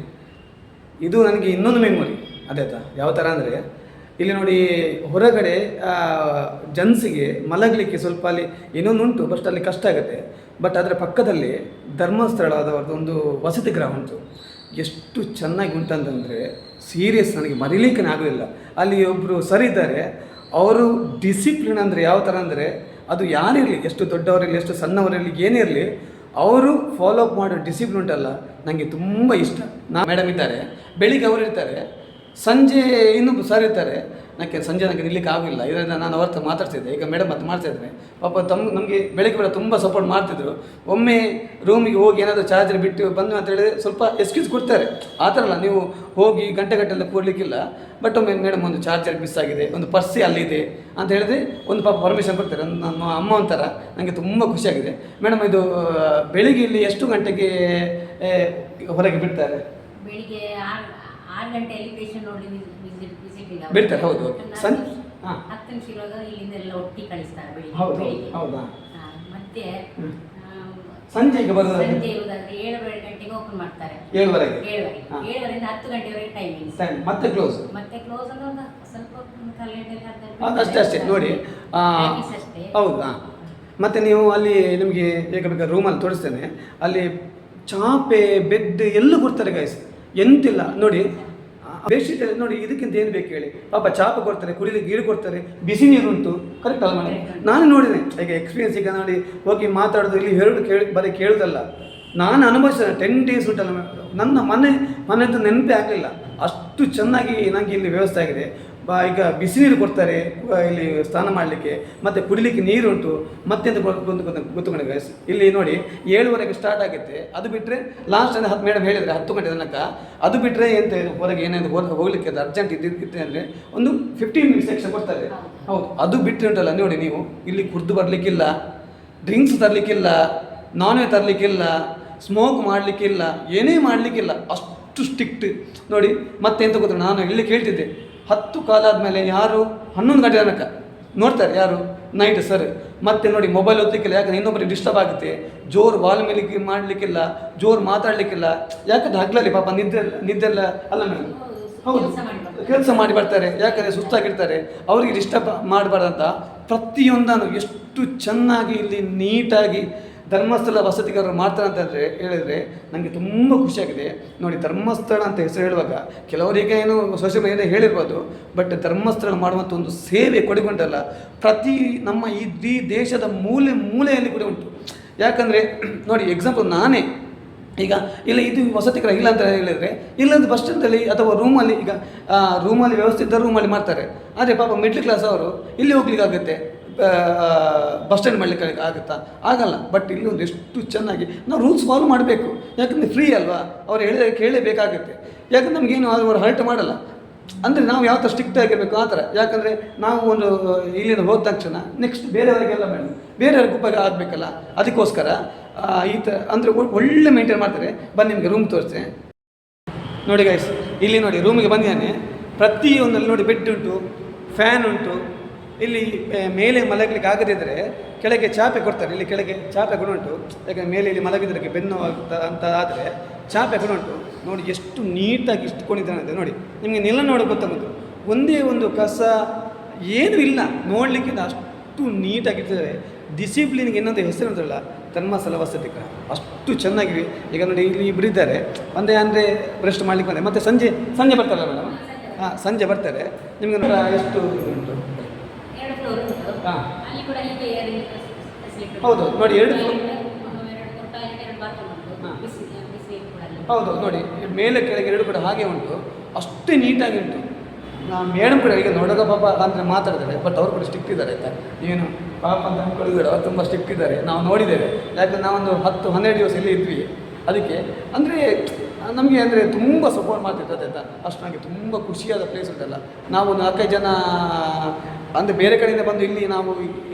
A: ಇದು ನನಗೆ ಇನ್ನೊಂದು ಮೆಮೊರಿ ಅದಾಯ್ತಾ. ಯಾವ ಥರ ಅಂದರೆ, ಇಲ್ಲಿ ನೋಡಿ ಹೊರಗಡೆ ಜನ್ಸಿಗೆ ಮಲಗಲಿಕ್ಕೆ ಸ್ವಲ್ಪ ಅಲ್ಲಿ ಇನ್ನೊಂದುಂಟು, ಬಟ್ ಅಲ್ಲಿ ಕಷ್ಟ ಆಗುತ್ತೆ. ಬಟ್ ಅದರ ಪಕ್ಕದಲ್ಲಿ ಧರ್ಮಸ್ಥಳದವ್ರದ್ದು ಒಂದು ವಸತಿ ಗೃಹ ಉಂಟು. ಎಷ್ಟು ಚೆನ್ನಾಗಿ ಉಂಟಂತಂದರೆ ಸೀರಿಯಸ್, ನನಗೆ ಮರೀಲಿಕ್ಕೆ ಆಗೋದಿಲ್ಲ. ಅಲ್ಲಿ ಒಬ್ಬರು ಸರ್ ಇದ್ದಾರೆ, ಅವರು ಡಿಸಿಪ್ಲಿನ್ ಅಂದರೆ ಯಾವ ಥರ ಅಂದರೆ, ಅದು ಯಾರಿರಲಿ, ಎಷ್ಟು ದೊಡ್ಡವರಿರಲಿ, ಎಷ್ಟು ಸಣ್ಣವರಿರಲಿ, ಏನೇ ಇರಲಿ, ಅವರು ಫಾಲೋ ಅಪ್ ಮಾಡೋ ಡಿಸಿಪ್ಲಿನ್ ಉಂಟಲ್ಲ, ನನಗೆ ತುಂಬ ಇಷ್ಟ. ಮೇಡಮ್ ಇದ್ದಾರೆ, ಬೆಳಿಗ್ಗೆ ಅವರು ಇರ್ತಾರೆ, ಸಂಜೆ ಇನ್ನೊಬ್ಬರು ಸರ್ ಇರ್ತಾರೆ. ಸಂಜೆ ನನಗೆ ನಿಲ್ಲಕ್ಕೆ ಆಗಿಲ್ಲ, ಇದರಿಂದ ನಾನು ಅವ್ರ ಹತ್ರ ಮಾತಾಡ್ತಿದ್ದೆ. ಈಗ ಮೇಡಮ್ ಮತ್ತೆ ಮಾಡ್ತಾಯಿದ್ದಾರೆ ಪಾಪ. ನಮಗೆ ಬೆಳಗ್ಗೆ ತುಂಬ ಸಪೋರ್ಟ್ ಮಾಡ್ತಿದ್ರು. ಒಮ್ಮೆ ರೂಮಿಗೆ ಹೋಗಿ ಏನಾದರೂ ಚಾರ್ಜರ್ ಬಿಟ್ಟು ಬಂದು ಅಂತ ಹೇಳಿದ್ರೆ ಸ್ವಲ್ಪ ಎಕ್ಸ್ಕ್ಯೂಸ್ ಕೊಡ್ತಾರೆ. ಆ ಥರ ಅಲ್ಲ, ನೀವು ಹೋಗಿ ಗಂಟೆಗಟ್ಟಲೆ ಕೂರ್ಲಿಕ್ಕಿಲ್ಲ. ಬಟ್ ಒಮ್ಮೆ ಮೇಡಮ್ ಒಂದು ಚಾರ್ಜರ್ ಮಿಸ್ ಆಗಿದೆ, ಒಂದು ಪರ್ಸಿ ಅಲ್ಲಿದೆ ಅಂತ ಹೇಳಿದ್ರೆ ಒಂದು ಪಾಪ ಪರ್ಮಿಷನ್ ಕೊಡ್ತಾರೆ. ನಮ್ಮ ಅಮ್ಮ ಒಂಥರ ನನಗೆ ತುಂಬ ಖುಷಿಯಾಗಿದೆ. ಮೇಡಮ್, ಇದು ಬೆಳಿಗ್ಗೆ ಇಲ್ಲಿ ಎಷ್ಟು ಗಂಟೆಗೆ ಹೊರಗೆ ಬಿಡ್ತಾರೆ?
C: ಬೆಳಿಗ್ಗೆ 6 ಗಂಟೆಯಲ್ಲಿ ಪೇಷಂಟ್ ನೋಡಿ
A: ಬಿಡ್ತಾರೆ. ಹೌದು,
C: 10 ನಿಮಿಷ ಇರುವಾಗ ಇಲ್ಲಿಂದ ಎಲ್ಲ ಒಟ್ಟಿಗೆ ಕಳಿಸ್ತಾರೆ ಬೆಳಿಗ್ಗೆ.
A: ಹೌದಾ?
C: ಮತ್ತೆ
A: ಸಂಜೆಗೆ ಬರೋದು
C: ಸಂಜೆ ಇರುವುದಾದ್ರೆ 7 ಗಂಟೆಗೆ ಓಪನ್ ಮಾಡ್ತಾರೆ.
A: 7ವರೆಗೆ
C: 7ರಿಂದ 10 ಗಂಟೆವರೆಗೆ ಟೈಮಿಂಗ್.
A: ಮತ್ತೆ ಕ್ಲೋಸ್
C: ಅಂದ್ರೆ ಒಂದು ಸ್ವಲ್ಪ
A: ಅಷ್ಟೇ ನೋಡಿ. ಹೌದಾ? ಮತ್ತು ನೀವು ಅಲ್ಲಿ ನಿಮಗೆ ಬೇಕಾ ರೂಮಲ್ಲಿ ತೋರಿಸ್ತೇನೆ. ಅಲ್ಲಿ ಚಾಪೆ, ಬೆಡ್ ಎಲ್ಲ ಕೊಡ್ತಾರೆ ಗೈಸ್, ಎಂತಿಲ್ಲ ನೋಡಿ. ಬೆಡ್ಶೀಟ್ ನೋಡಿ, ಇದಕ್ಕಿಂತ ಏನು ಬೇಕು ಹೇಳಿ. ಪಾಪ ಚಾಪೆ ಕೊಡ್ತಾರೆ, ಕುಡಿಲಿಕ್ಕೆ ನೀರು ಕೊಡ್ತಾರೆ, ಬಿಸಿ ನೀರು ಉಂಟು. ಕರೆಕ್ಟ್ ಅಲ್ಲ ಮೇಡಮ್? ನಾನು ನೋಡಿದೆ, ಈಗ ಎಕ್ಸ್ಪೀರಿಯನ್ಸ್. ಈಗ ನೋಡಿ, ಹೋಗಿ ಮಾತಾಡೋದು, ಇಲ್ಲಿ ಬರೀ ಕೇಳೋದಲ್ಲ, ನಾನು ಅನುಭವಿಸಿದೆ. 10 ಡೇಸ್ ಉಂಟಲ್ಲ, ನನ್ನ ಮನೆಯದ್ದು ನೆನಪೇ ಆಗಲಿಲ್ಲ. ಅಷ್ಟು ಚೆನ್ನಾಗಿ ನನಗೆ ಇಲ್ಲಿ ವ್ಯವಸ್ಥೆ ಆಗಿದೆ. ಈಗ ಬಿಸಿ ನೀರು ಕೊಡ್ತಾರೆ ಇಲ್ಲಿ ಸ್ನಾನ ಮಾಡಲಿಕ್ಕೆ, ಮತ್ತು ಕುಡಿಲಿಕ್ಕೆ ನೀರುಂಟು. ಮತ್ತೆಂತ ಗೊತ್ತುಕೊಂಡು ಗೈಸ್, ಇಲ್ಲಿ ನೋಡಿ 7ವರೆಗೆ ಸ್ಟಾರ್ಟ್ ಆಗುತ್ತೆ. ಅದು ಬಿಟ್ಟರೆ ಲಾಸ್ಟ್ ಅಂದರೆ ಮೇಡಮ್ ಹೇಳಿದರೆ 10 ಗಂಟೆ ತನಕ. ಅದು ಬಿಟ್ಟರೆ ಎಂತ ಹೊರಗೆ ಏನಾದರೂ ಹೋಗಲಿಕ್ಕೆ ಅದು ಅರ್ಜೆಂಟ್ ಇದ್ದಿತ್ತು ಅಂದರೆ ಒಂದು 15 ಮಿನಿಟ್ಸ್ ಎಕ್ಸ್ಟ್ರಾ ಕೊಡ್ತಾರೆ. ಹೌದು, ಅದು ಬಿಟ್ಟರೆ ಉಂಟಲ್ಲ ನೋಡಿ, ನೀವು ಇಲ್ಲಿ ಕುಡಿದು ಬರಲಿಕ್ಕಿಲ್ಲ, ಡ್ರಿಂಕ್ಸ್ ತರಲಿಕ್ಕಿಲ್ಲ, ನಾನ್ ವೆಜ್ ತರಲಿಕ್ಕಿಲ್ಲ, ಸ್ಮೋಕ್ ಮಾಡಲಿಕ್ಕಿಲ್ಲ, ಏನೇ ಮಾಡಲಿಕ್ಕಿಲ್ಲ, ಅಷ್ಟು ಸ್ಟ್ರಿಕ್ಟ್ ನೋಡಿ. ಮತ್ತೆಂತ ಗೊತ್ತಾ, ನಾನು ಇಲ್ಲಿ ಕೇಳ್ತಿದ್ದೆ, 10 ಕಾಲಾದಮೇಲೆ ಯಾರು 11 ಗಂಟೆ ತನಕ ನೋಡ್ತಾರೆ, ಯಾರು ನೈಟ್ ಸರ್. ಮತ್ತೆ ನೋಡಿ, ಮೊಬೈಲ್ ಓದಲಿಕ್ಕಿಲ್ಲ, ಯಾಕಂದರೆ ಇನ್ನೊಬ್ಬರಿಗೆ ಡಿಸ್ಟರ್ಬ್ ಆಗುತ್ತೆ. ಜೋರು ವಾಲ್ ಮೇಲೆ ಮಾಡಲಿಕ್ಕಿಲ್ಲ, ಜೋರು ಮಾತಾಡಲಿಕ್ಕಿಲ್ಲ. ಯಾಕಂದರೆ ಹಗಲಲ್ಲಿ ಪಾಪ ನಿದ್ದೆಲ್ಲ ಅಲ್ಲ ಮೇಡಮ್. ಹೌದು, ಕೆಲಸ ಮಾಡಿ ಬರ್ತಾರೆ, ಯಾಕಂದರೆ ಸುಸ್ತಾಗಿರ್ತಾರೆ, ಅವರಿಗೆ ಡಿಸ್ಟರ್ಬ್ ಮಾಡಬಾರ್ದಂತ ಪ್ರತಿಯೊಂದನ್ನು ಎಷ್ಟು ಚೆನ್ನಾಗಿ ಇಲ್ಲಿ ನೀಟಾಗಿ ಧರ್ಮಸ್ಥಳ ವಸತಿಗಾರರು ಮಾಡ್ತಾರೆ ಅಂತಂದರೆ ಹೇಳಿದರೆ ನನಗೆ ತುಂಬ ಖುಷಿಯಾಗಿದೆ ನೋಡಿ. ಧರ್ಮಸ್ಥಳ ಅಂತ ಹೆಸರು ಹೇಳುವಾಗ ಕೆಲವರಿಗೆ ಏನು ಸೋಷಿಯಲ್ ಮೀಡಿಯಾ ಹೇಳಿರ್ಬೋದು, ಬಟ್ ಧರ್ಮಸ್ಥಳ ಮಾಡುವಂಥ ಒಂದು ಸೇವೆ ಕೊಡುಗುಂಟಲ್ಲ, ಪ್ರತಿ ನಮ್ಮ ಇಡೀ ದೇಶದ ಮೂಲೆಯಲ್ಲಿ ಕೂಡ ಉಂಟು. ಯಾಕಂದರೆ ನೋಡಿ, ಎಕ್ಸಾಂಪಲ್ ನಾನೇ ಈಗ ಇಲ್ಲ, ಇದು ವಸತಿಗೃಹ ಇಲ್ಲ ಅಂತ ಹೇಳಿದರೆ, ಇಲ್ಲದ ಬಸ್ ಸ್ಟ್ಯಾಂಡಲ್ಲಿ ಅಥವಾ ರೂಮಲ್ಲಿ, ಈಗ ರೂಮಲ್ಲಿ ವ್ಯವಸ್ಥೆ ಇದ್ದ ರೂಮಲ್ಲಿ ಮಾಡ್ತಾರೆ. ಆದರೆ ಪಾಪ ಮಿಡ್ಲ್ ಕ್ಲಾಸ್ ಅವರು ಇಲ್ಲಿ ಹೋಗ್ಲಿಕ್ಕಾಗುತ್ತೆ, ಬಸ್ ಸ್ಟ್ಯಾಂಡ್ ಮಾಡಲಿಕ್ಕೆ ಆಗುತ್ತಾ? ಆಗಲ್ಲ. ಬಟ್ ಇಲ್ಲಿ ಒಂದು ಎಷ್ಟು ಚೆನ್ನಾಗಿ ನಾವು ರೂಲ್ಸ್ ಫಾಲೋ ಮಾಡಬೇಕು. ಯಾಕಂದರೆ ಫ್ರೀ ಅಲ್ವಾ, ಅವ್ರು ಹೇಳಿದರೆ ಕೇಳಲೇಬೇಕಾಗುತ್ತೆ. ಯಾಕಂದ್ರೆ ನಮಗೇನು ಅವರು ಹರ್ಟ್ ಮಾಡಲ್ಲ. ಅಂದರೆ ನಾವು ಯಾವ ಥರ ಸ್ಟ್ರಿಕ್ಟ್ ಆಗಿರಬೇಕು ಆ ಥರ. ಯಾಕಂದರೆ ನಾವು ಒಂದು ಇಲ್ಲಿಂದ ಹೋದ ತಕ್ಷಣ ನೆಕ್ಸ್ಟ್ ಬೇರೆಯವರಿಗೆಲ್ಲ ಬೇಡ, ಬೇರೆಯವ್ರಿಗೆ ಉಪಯೋಗ ಆಗಬೇಕಲ್ಲ, ಅದಕ್ಕೋಸ್ಕರ ಈ ಥರ ಅಂದರೆ ಒಳ್ಳೆ ಮೇಂಟೈನ್ ಮಾಡ್ತಾರೆ. ಬನ್ನಿ ನಿಮಗೆ ರೂಮ್ ತೋರಿಸ್ತೇನೆ ನೋಡಿ ಗೈಸ್. ಇಲ್ಲಿ ನೋಡಿ ರೂಮಿಗೆ ಬಂದಿದ್ದಾನೆ. ಪ್ರತಿಯೊಂದಲ್ಲಿ ನೋಡಿ ಬೆಡ್ ಉಂಟು, ಫ್ಯಾನ್ ಉಂಟು. ಇಲ್ಲಿ ಮೇಲೆ ಮಲಗಲಿಕ್ಕೆ ಆಗದಿದ್ದರೆ ಕೆಳಗೆ ಚಾಪೆ ಕೊಡ್ತಾರೆ. ಇಲ್ಲಿ ಕೆಳಗೆ ಚಾಪೆ ಕೂಡ ಉಂಟು. ಯಾಕಂದರೆ ಮೇಲೆ ಇಲ್ಲಿ ಮಲಗಿದ್ರೆ ಬೆನ್ನು ಅಂತ ಆದರೆ ಚಾಪೆ ಕೂಡ ಉಂಟು. ನೋಡಿ ಎಷ್ಟು ನೀಟಾಗಿ ಇಷ್ಟುಕೊಂಡಿದ್ದಾನೆ ನೋಡಿ. ನಿಮಗೆ ನೆಲ ನೋಡಿ ಗೊತ್ತಾಗೋದು, ಒಂದೇ ಒಂದು ಕಸ ಏನೂ ಇಲ್ಲ, ನೋಡಲಿಕ್ಕಿಂತ ಅಷ್ಟು ನೀಟಾಗಿರ್ತದೆ. ಡಿಸಿಪ್ಲಿನ್ಗೆ ಇನ್ನೊಂದು ಹೆಸರು ಅಂತಲ್ಲ, ಧರ್ಮಸ್ಥಳ ವಸತಿಕ, ಅಷ್ಟು ಚೆನ್ನಾಗಿವೆ. ಈಗ ನೋಡಿ ಇಲ್ಲಿ ಇಬ್ಬರು ಇದ್ದಾರೆ, ಒಂದೇ ಅಂದರೆ ಬ್ರೆಸ್ಟ್ ಮಾಡಲಿಕ್ಕೆ ಬಂದೆ. ಮತ್ತು ಸಂಜೆ ಬರ್ತಾರಲ್ಲ ಮೇಡಮ್? ಹಾಂ, ಸಂಜೆ ಬರ್ತಾರೆ. ನಿಮಗೆ ಎಷ್ಟು ಉಂಟು?
C: 2 ಫ್ಲೋರ್ ಉಂಟು.
A: ಹಾಂ,
C: ಅಲ್ಲಿ ಕೂಡ ಹೀಗೆ ಫೆಸಿಲಿಟಿ
A: ಹೌದು ನೋಡಿ 2 ಫ್ಲೋರ್.
C: ಟಾಯ್ಲೆಟ್ 2 ಬಾತ್ರೂಮ್ ಉಂಟು.
A: ಹಾಂ.
C: ಬಿಸಿ ಕೂಡ ಅಲ್ಲಿ.
A: ಹೌದು ನೋಡಿ, ಮೇಲೆ ಕೆಳಗೆ 2 ಕೂಡ ಹಾಗೆ ಉಂಟು. ಅಷ್ಟೇ ನೀಟಾಗಿ ಉಂಟು. ಮೇಡಮ್ ಕೂಡ ಈಗ ನೋಡೋದ ಪಾಪ ಅಂದರೆ ಮಾತಾಡ್ತಾರೆ, ಬಟ್ ಅವರು ಕೂಡ ಸ್ಟ್ರಿಕ್ಟ್ ಇದ್ದಾರೆ ಆಯಿತಾ. ಏನು ಪಾಪ ಅಂತ ಅಂದ್ಕೊಳ್ಳೋದು, ಅವ್ರು ತುಂಬ ಸ್ಟ್ರಿಕ್ಟ್ ಇದ್ದಾರೆ, ನಾವು ನೋಡಿದ್ದೇವೆ. ಯಾಕಂದ್ರೆ ನಾವೊಂದು 10-12 ದಿವಸ ಇಲ್ಲಿ ಇದ್ವಿ. ಅದಕ್ಕೆ ಅಂದರೆ ನಮಗೆ ಅಂದರೆ ತುಂಬ ಸಪೋರ್ಟ್ ಮಾಡ್ತಿರ್ತದೆ ಆಯಿತಾ. ಅಷ್ಟು ನನಗೆ ತುಂಬ ಖುಷಿಯಾದ ಪ್ಲೇಸ್ ಉಂಟಲ್ಲ. ನಾವು ಒಂದು 4-5 ಜನ ಅಂದರೆ ಬೇರೆ ಕಡೆಯಿಂದ ಬಂದು ಇಲ್ಲಿ ನಾವು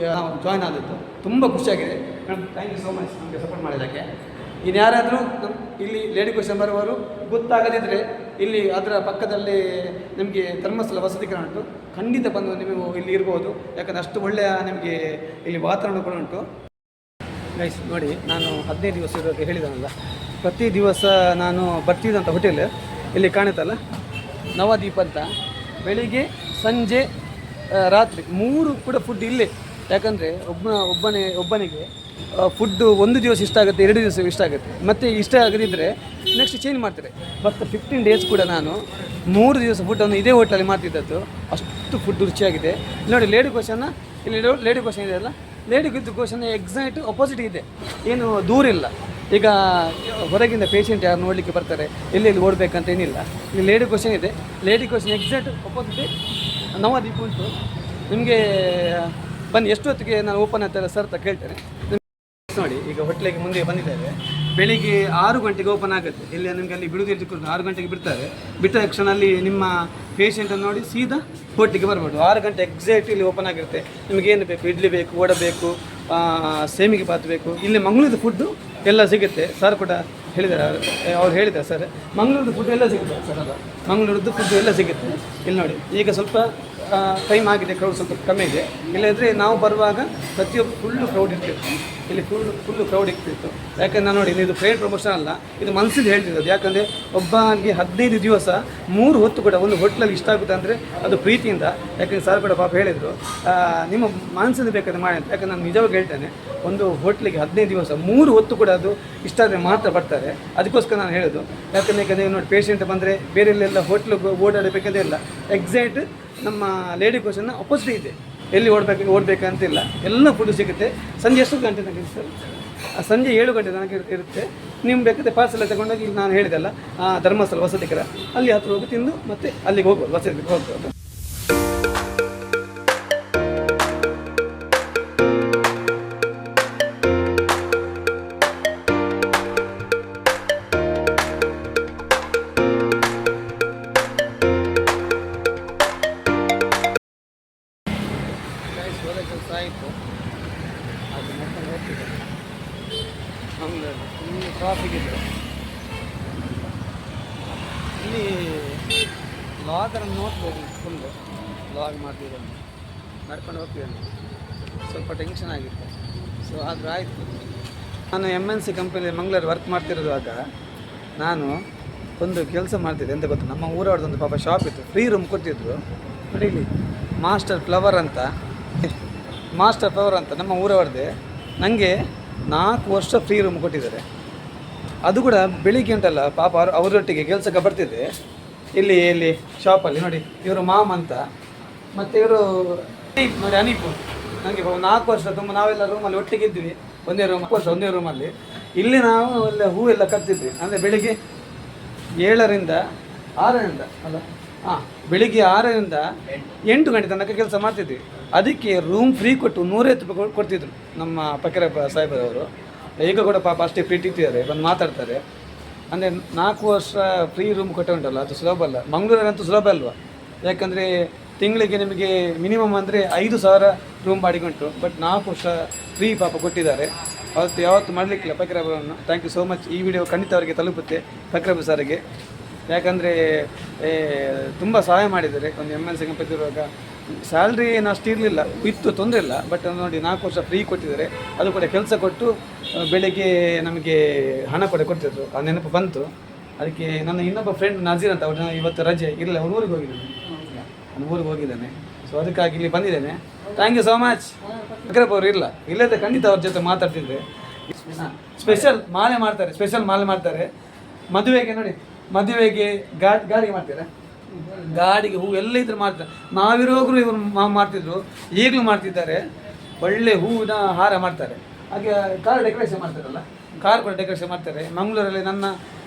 A: ಜಾಯ್ನ್ ಆದದ್ದು ತುಂಬ ಖುಷಿಯಾಗಿದೆ madam. Thank you so much ನಮಗೆ ಸಪೋರ್ಟ್ ಮಾಡಿದ್ದಕ್ಕೆ. ಇನ್ನು ಯಾರಾದರೂ ಇಲ್ಲಿ ಲೇಡಿ ಕ್ವೆಶ್ಚನ್ ಬರುವವರು ಗೊತ್ತಾಗದಿದ್ದರೆ ಇಲ್ಲಿ ಅದರ ಪಕ್ಕದಲ್ಲಿ ನಿಮಗೆ ಧರ್ಮಸ್ಥಳ ವಸತಿಗೃಹ ಉಂಟು. ಖಂಡಿತ ಬಂದು ನೀವು ಇಲ್ಲಿ ಇರ್ಬೋದು. ಯಾಕಂದರೆ ಅಷ್ಟು ಒಳ್ಳೆಯ ನಿಮಗೆ ಇಲ್ಲಿ ವಾತಾವರಣ ಕೂಡ ಉಂಟು. ಗೈಸ್ ನೋಡಿ, ನಾನು 15 ದಿವಸ ಇರೋಕ್ಕೆ ಹೇಳಿದಾನಲ್ಲ, ಪ್ರತಿ ದಿವಸ ನಾನು ಬರ್ತಿದ್ದಂಥ ಹೋಟೆಲ್ ಇಲ್ಲಿ ಕಾಣುತ್ತಲ್ಲ, ನವದೀಪ ಅಂತ. ಬೆಳಿಗ್ಗೆ ಸಂಜೆ ರಾತ್ರಿ 3 ಕೂಡ ಫುಡ್ ಇಲ್ಲೇ. ಯಾಕಂದರೆ ಒಬ್ಬನಿಗೆ ಫುಡ್ಡು 1 ದಿವಸ ಇಷ್ಟ ಆಗುತ್ತೆ, 2 ದಿವಸ ಇಷ್ಟ ಆಗುತ್ತೆ, ಮತ್ತು ಇಷ್ಟ ಆಗದಿದ್ದರೆ ನೆಕ್ಸ್ಟ್ ಚೇಂಜ್ ಮಾಡ್ತಾರೆ. ಬಟ್ 15 ಡೇಸ್ ಕೂಡ ನಾನು 3 ದಿವಸ ಫುಡ್ಡನ್ನು ಇದೇ ಹೋಟೆಲಲ್ಲಿ ಮಾಡ್ತಿದ್ದದ್ದು. ಅಷ್ಟು ಫುಡ್ ರುಚಿಯಾಗಿದೆ. ನೋಡಿ ಲೇಡಿ ಕ್ವಶನ್ನ, ಇಲ್ಲಿ ಲೇಡಿ ಕ್ವಶನ್ ಇದೆ ಅಲ್ಲ, ಲೇಡಿ ಕ್ವಶನ್ ಎಕ್ಸಾಕ್ಟ್ ಅಪೋಸಿಟ್ ಇದೆ, ಏನು ದೂರ ಇಲ್ಲ. ಈಗ ಹೊರಗಿಂದ ಪೇಷಂಟ್ ಯಾರು ನೋಡಲಿಕ್ಕೆ ಬರ್ತಾರೆ, ಎಲ್ಲೆಲ್ಲಿ ಓಡಬೇಕಂತ ಏನಿಲ್ಲ. ಇಲ್ಲಿ ಲೇಡಿ ಕ್ವಶನ್ ಇದೆ. Lady question exact opposite Navdeep ಉಂಟು. ನಿಮಗೆ ಬನ್ನಿ, ಎಷ್ಟೊತ್ತಿಗೆ ನಾನು ಓಪನ್ ಆಗ್ತಾರೆ ಸರ್ ಅಂತ ಕೇಳ್ತೇನೆ. ನೋಡಿ ಈಗ ಹೋಟ್ಲಿಗೆ ಮುಂದೆ ಬಂದಿದ್ದಾರೆ. ಬೆಳಿಗ್ಗೆ 6 ಗಂಟೆಗೆ ಓಪನ್ ಆಗುತ್ತೆ. ಇಲ್ಲಿ ನಿಮಗೆ ಅಲ್ಲಿ ಬಿಡುವುದಿಲ್ಲ, 6 ಗಂಟೆಗೆ ಬಿಡ್ತಾರೆ. ಬಿಟ್ಟ ತಕ್ಷಣ ಅಲ್ಲಿ ನಿಮ್ಮ ಪೇಷಂಟನ್ನು ನೋಡಿ ಸೀದಾ ಹೋಟ್ಲಿಗೆ ಬರ್ಬೋದು. 6 ಗಂಟೆ ಎಕ್ಸಾಕ್ಟ್ ಇಲ್ಲಿ ಓಪನ್ ಆಗಿರುತ್ತೆ. ನಿಮಗೇನು ಬೇಕು, ಇಡ್ಲಿ ಬೇಕು, ವಡೆ ಬೇಕು, ಸೇಮಿಗೆ ಬಾತ್ ಬೇಕು, ಇಲ್ಲಿ ಮಂಗಳೂರು ಫುಡ್ಡು ಎಲ್ಲ ಸಿಗುತ್ತೆ. ಸರ್ ಕೂಡ ಹೇಳಿದ್ದಾರೆ, ಅವ್ರು ಹೇಳಿದ್ದಾರೆ ಸರ್, ಮಂಗಳೂರು ಫುಡ್ ಎಲ್ಲ ಸಿಗುತ್ತೆ ಸರ್. ಅದು ಮಂಗಳೂರದ್ದು ಫುಡ್ ಎಲ್ಲ ಸಿಗುತ್ತೆ. ಇಲ್ಲಿ ನೋಡಿ ಈಗ ಸ್ವಲ್ಪ ಟೈಮ್ ಆಗಿದೆ, ಕ್ರೌಡ್ ಸ್ವಲ್ಪ ಕಮ್ಮಿ ಇದೆ. ಇಲ್ಲಂದರೆ ನಾವು ಬರುವಾಗ ಪ್ರತಿಯೊಬ್ಬರು ಫುಲ್ಲು ಕ್ರೌಡ್ ಇರ್ತಿತ್ತು. ಇಲ್ಲಿ ಫುಲ್ಲು ಕ್ರೌಡ್ ಇರ್ತಿತ್ತು. ಯಾಕಂದರೆ ನಾನು ನೋಡಿ, ಇದು ಪೇಯ್ಡ್ ಪ್ರಮೋಷನ್ ಅಲ್ಲ, ಇದು ಮನಸ್ಸಿಗೆ ಹೇಳ್ತಿರೋದು. ಯಾಕಂದರೆ ಒಬ್ಬನಿಗೆ 15 ದಿವಸ 3 ಹೊತ್ತು ಕೂಡ ಒಂದು ಹೋಟ್ಲಲ್ಲಿ ಇಷ್ಟ ಆಗುತ್ತೆ ಅಂದರೆ ಅದು ಪ್ರೀತಿಯಿಂದ. ಯಾಕಂದರೆ ಸರ್ ಕೂಡ ಪಾಪ ಹೇಳಿದರು, ನಿಮ್ಮ ಮನಸ್ಸಿಂದ ಬೇಕಾದ್ರೆ ಮಾಡಿ ಅಂತ. ಯಾಕಂದ್ರೆ ನಾನು ನಿಜವಾಗಿ ಹೇಳ್ತೇನೆ, ಒಂದು ಹೋಟ್ಲಿಗೆ 15 ದಿವಸ 3 ಹೊತ್ತು ಕೂಡ ಅದು ಇಷ್ಟ ಆದರೆ ಮಾತ್ರ ಬರ್ತಾರೆ. ಅದಕ್ಕೋಸ್ಕರ ನಾನು ಹೇಳೋದು. ಯಾಕಂದರೆ ನೋಡಿ, ಪೇಷಂಟ್ ಬಂದರೆ ಬೇರೆಲ್ಲೆಲ್ಲ ಹೋಟ್ಲಿಗೆ ಓಡಾಡಬೇಕಂತ ಇಲ್ಲ. ಎಕ್ಸಾಕ್ಟ್ ನಮ್ಮ ಲೇಡಿ ಕ್ವಶನ್ನ ಅಪೋಸಿಟ್ ಇದೆ. ಎಲ್ಲಿ ಓಡಬೇಕಂತಿಲ್ಲ, ಎಲ್ಲ ಫುಡ್ ಸಿಗುತ್ತೆ. ಸಂಜೆ ಎಷ್ಟು ಗಂಟೆ ತನಕ ಸರ್? ಸಂಜೆ 7 ಗಂಟೆ ತನಕ ಇರುತ್ತೆ. ನೀವು ಬೇಕಾದ್ರೆ ಪಾರ್ಸೆಲ್ಲ ತಗೊಂಡೋಗಿ ಇಲ್ಲಿ ನಾನು ಹೇಳಿದೆಲ್ಲ ಧರ್ಮಸ್ಥಳ ವಸತಿಗೃಹ ಅಲ್ಲಿ ಹತ್ರ ಹೋಗಿ ತಿಂದು ಮತ್ತೆ ಅಲ್ಲಿಗೆ ಹೋಗ್ಬೋದು, ವಸತಿಗೆ ಹೋಗ್ಬೋದು. ಕೆಲಸ ಆಯಿತು, ಅದು ನೋಡ್ಕೊಂಡು ಹೋಗ್ತಿದ್ದೆ. ಆಮೇಲೆ ಇಲ್ಲಿ ಟ್ರಾಫಿಕ್ ಇದೆ. ಇಲ್ಲಿ ಲಾಗನ್ನು ನೋಡ್ಬೋದು, ಫುಲ್ಲು ಲಾಗ್ ಮಾಡ್ತಿರೋದು, ನಡ್ಕೊಂಡು ಹೋಗ್ತಿದ್ದೇನೆ. ಸ್ವಲ್ಪ ಟೆನ್ಷನ್ ಆಗಿತ್ತು. ಸೊ ಆದರೂ ಆಯಿತು. ನಾನು MNC ಕಂಪನಿಯಲ್ಲಿ ಮಂಗಳೂರು ವರ್ಕ್ ಮಾಡ್ತಿರೋದಾಗ ನಾನು ಒಂದು ಕೆಲಸ ಮಾಡ್ತಿದ್ದೆ. ಎಂತ ಗೊತ್ತು, ನಮ್ಮ ಊರವ್ರದ್ದೊಂದು ಪಾಪ ಶಾಪ್ ಇತ್ತು, ಫ್ರೀ ರೂಮ್ ಕೊಡ್ತಿದ್ರು. ನೋಡಿ ಇಲ್ಲಿ ಮಾಸ್ಟರ್ ಫ್ಲವರ್ ಅಂತ ನಮ್ಮ ಊರವ್ರದ್ದೇ. ನನಗೆ 4 ವರ್ಷ ಫ್ರೀ ರೂಮ್ ಕೊಟ್ಟಿದ್ದಾರೆ. ಅದು ಕೂಡ ಬೆಳಿಗ್ಗೆ ಉಂಟಲ್ಲ ಪಾಪ ಅವರೊಟ್ಟಿಗೆ ಕೆಲಸಕ್ಕೆ ಬರ್ತಿದ್ದೆ. ಇಲ್ಲಿ ಶಾಪಲ್ಲಿ ನೋಡಿ, ಇವರು ಮಾಮ್ ಅಂತ, ಮತ್ತು ಇವರು ನೋಡಿ ಅನೀಪು. ನನಗೆ 4 ವರ್ಷ ತುಂಬ ನಾವೆಲ್ಲ ರೂಮಲ್ಲಿ ಒಟ್ಟಿಗೆ ಇದ್ವಿ, ಒಂದೇ ರೂಮಲ್ಲಿ. ಇಲ್ಲಿ ನಾವು ಎಲ್ಲ ಹೂವೆಲ್ಲ ಕಟ್ತಿದ್ವಿ. ಅಂದರೆ ಬೆಳಿಗ್ಗೆ 7ರಿಂದ 6ರಿಂದ ಬೆಳಿಗ್ಗೆ 6ರಿಂದ 8 ಗಂಟೆ ತನಕ ಕೆಲಸ ಮಾಡ್ತಿದ್ವಿ. ಅದಕ್ಕೆ ರೂಮ್ ಫ್ರೀ ಕೊಟ್ಟು 150 ರೂಪಾಯಿ ಕೊಡ್ತಿದ್ರು ನಮ್ಮ ಪಕ್ಕರ ಸಾಹೇಬರವರು. ಈಗ ಕೂಡ ಪಾಪ ಅಷ್ಟೇ ಫ್ರೀ ಇಟ್ಟಿದ್ದಾರೆ, ಬಂದು ಮಾತಾಡ್ತಾರೆ. ಅಂದರೆ 4 ವರ್ಷ ಫ್ರೀ ರೂಮ್ ಕೊಟ್ಟೆ ಉಂಟಲ್ಲ, ಅದು ಸುಲಭ ಅಲ್ಲ. ಮಂಗಳೂರಲ್ಲಂತೂ ಸುಲಭ ಅಲ್ವಾ? ಯಾಕಂದರೆ ತಿಂಗಳಿಗೆ ನಿಮಗೆ ಮಿನಿಮಮ್ ಅಂದರೆ 5,000 ರೂಮ್ ಬಾಡಿಗೆ ಉಂಟು. ಬಟ್ 4 ವರ್ಷ ಫ್ರೀ ಪಾಪ ಕೊಟ್ಟಿದ್ದಾರೆ. ಅವತ್ತು ಯಾವತ್ತು ಮಾಡಲಿಕ್ಕಿಲ್ಲ ಫಕೀರಬ್ಬವನ್ನು. Thank you so much. ಈ ವಿಡಿಯೋ ಖಂಡಿತ ಅವರಿಗೆ ತಲುಪುತ್ತೆ ಫಕೀರಬ್ಬ ಸರ್ಗೆ. ಯಾಕಂದರೆ ತುಂಬ ಸಹಾಯ ಮಾಡಿದ್ದಾರೆ. ಒಂದು MNC ಕಂಪನಿ ಇರುವಾಗ ಸ್ಯಾಲ್ರಿ ಏನು ಅಷ್ಟು ಇರಲಿಲ್ಲ, ಇತ್ತು, ತೊಂದರೆ ಇಲ್ಲ. ಬಟ್ ನೋಡಿ 4 ವರ್ಷ ಫ್ರೀ ಕೊಟ್ಟಿದ್ದಾರೆ. ಅದು ಕೂಡ ಕೆಲಸ ಕೊಟ್ಟು ಬೆಳಗ್ಗೆ ನಮಗೆ ಹಣ ಕೂಡ ಕೊಡ್ತಿದ್ರು. ಆ ನೆನಪು ಬಂತು. ಅದಕ್ಕೆ ನನ್ನ ಇನ್ನೊಬ್ಬ ಫ್ರೆಂಡ್ ನಜೀರ್ ಅಂತ, ಅವ್ರು ಇವತ್ತು ರಜೆ ಇಲ್ಲ, ಅವ್ರು ಊರಿಗೆ ಹೋಗಿದ್ದಾನೆ, ನಾನು ಊರಿಗೆ ಹೋಗಿದ್ದಾನೆ. ಸೊ ಅದಕ್ಕಾಗಿ ಇಲ್ಲಿ ಬಂದಿದ್ದೇನೆ. Thank you so much. Fakirabba ಅವರು ಇಲ್ಲದೆ ಖಂಡಿತ ಅವ್ರ ಜೊತೆ ಮಾತಾಡ್ತಿದ್ದೆ. ಸ್ಪೆಷಲ್ ಮಾಲೆ ಮಾಡ್ತಾರೆ ಮದುವೆಗೆ. ನೋಡಿ ಮದುವೆಗೆ ಗಾಡಿಗೆ ಮಾಡ್ತೀರಾ, ಗಾಡಿಗೆ ಹೂ ಎಲ್ಲ ಇದ್ರು ಮಾಡ್ತಾರೆ. ನಾವಿರೋಗ್ರು ಇವರು ಮಾಡ್ತಿದ್ರು, ಈಗಲೂ ಮಾಡ್ತಿದ್ದಾರೆ. ಒಳ್ಳೆ ಹೂವಿನ ಹಾರ ಮಾಡ್ತಾರೆ. ಹಾಗೆ ಕಾರ್ ಡೆಕೋರೇಷನ್ ಮಾಡ್ತಾರಲ್ಲ, ಕಾರ್ ಕೂಡ ಡೆಕೋರೇಷನ್ ಮಾಡ್ತಾರೆ. ಮಂಗಳೂರಲ್ಲಿ ನನ್ನ